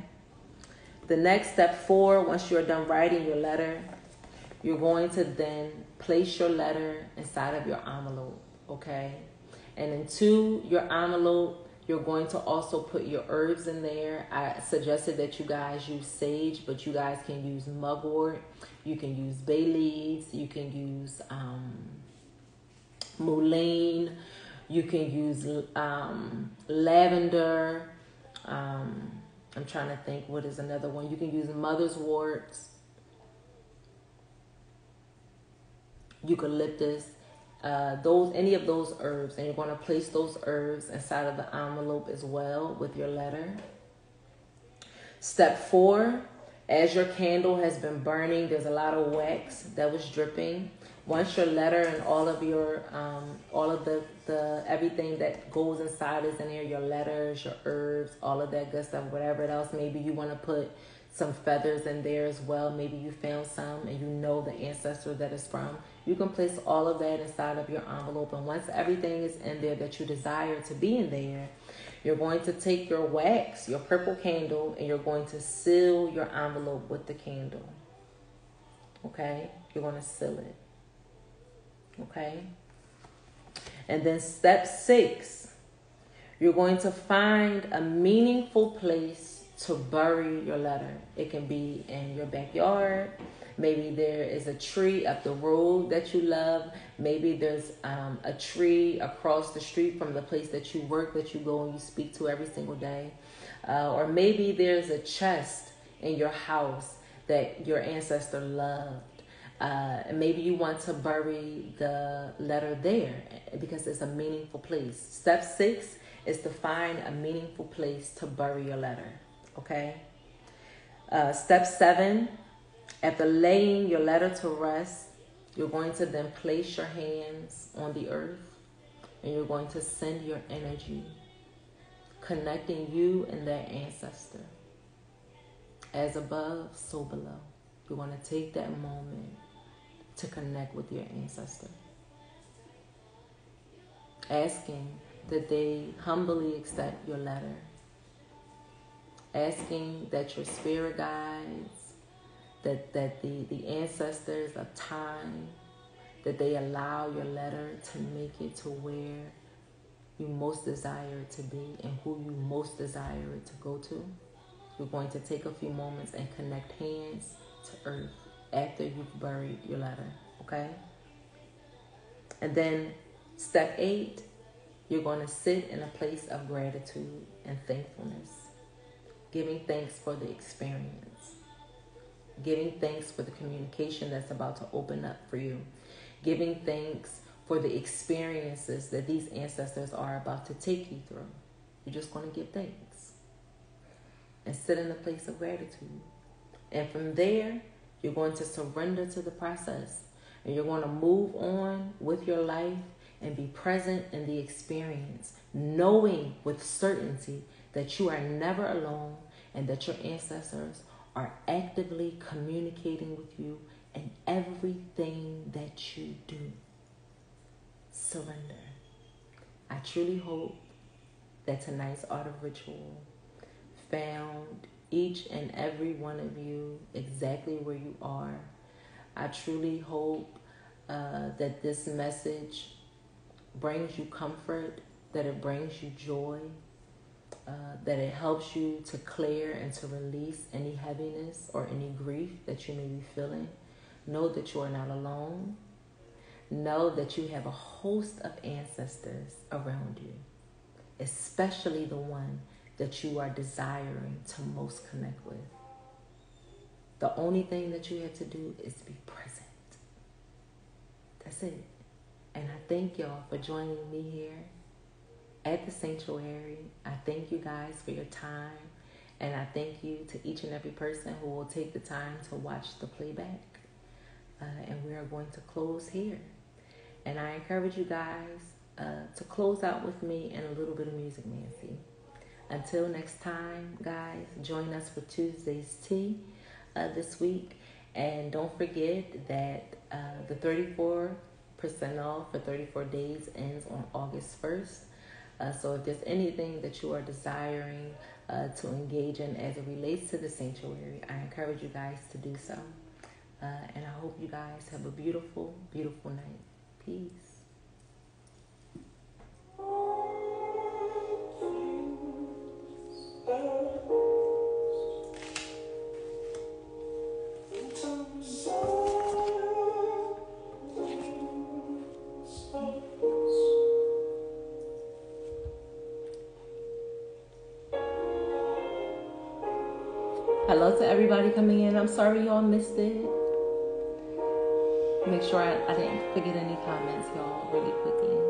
The next step 4, once you're done writing your letter, you're going to then place your letter inside of your envelope, okay? And into your envelope, you're going to also put your herbs in there. I suggested that you guys use sage, but you guys can use mugwort. You can use bay leaves. You can use mullein. You can use lavender. I'm trying to think, what is another one? You can use mother's worts, eucalyptus, any of those herbs, and you're going to place those herbs inside of the envelope as well with your letter. Step 4, as your candle has been burning, there's a lot of wax that was dripping. Once your letter and all of your all of the everything that goes inside is in here, your letters, your herbs, all of that good stuff, whatever else, maybe you want to put some feathers in there as well. Maybe you found some and you know the ancestor that it's from. You can place all of that inside of your envelope, and once everything is in there that you desire to be in there, you're going to take your wax, your purple candle, and you're going to seal your envelope with the candle. Okay? You're going to seal it. Okay? And then step 6, you're going to find a meaningful place to bury your letter. It can be in your backyard. Maybe there is a tree up the road that you love. Maybe there's a tree across the street from the place that you work, that you go and you speak to every single day. Or maybe there's a chest in your house that your ancestor loved. And maybe you want to bury the letter there because it's a meaningful place. Step 6 is to find a meaningful place to bury your letter. Okay? Step 7, after laying your letter to rest, you're going to then place your hands on the earth and you're going to send your energy, connecting you and that ancestor. As above, so below. You want to take that moment to connect with your ancestor, asking that they humbly accept your letter, asking that your spirit guides, that the ancestors of time, that they allow your letter to make it to where you most desire it to be and who you most desire it to go to. You're going to take a few moments and connect hands to earth after you've buried your letter, okay? And then step 8, you're going to sit in a place of gratitude and thankfulness, giving thanks for the experience, giving thanks for the communication that's about to open up for you, giving thanks for the experiences that these ancestors are about to take you through. You're just going to give thanks and sit in a place of gratitude. And from there, you're going to surrender to the process and you're going to move on with your life and be present in the experience, knowing with certainty that you are never alone and that your ancestors are actively communicating with you in everything that you do. Surrender. I truly hope that tonight's Art of Ritual found each and every one of you exactly where you are. I truly hope that this message brings you comfort, that it brings you joy, that it helps you to clear and to release any heaviness or any grief that you may be feeling. Know that you are not alone. Know that you have a host of ancestors around you, especially the one that you are desiring to most connect with. The only thing that you have to do is be present. That's it. And I thank y'all for joining me here at the sanctuary. I thank you guys for your time. And I thank you to each and every person who will take the time to watch the playback. And we are going to close here. And I encourage you guys to close out with me in a little bit of music, Nancy. Until next time, guys, join us for Tuesday's Tea this week. And don't forget that the 34% off for 34 days ends on August 1st. So if there's anything that you are desiring to engage in as it relates to the sanctuary, I encourage you guys to do so. And I hope you guys have a beautiful, beautiful night. Peace. Hello to everybody coming in. I'm sorry y'all missed it. Make sure I didn't forget any comments, y'all, really quickly.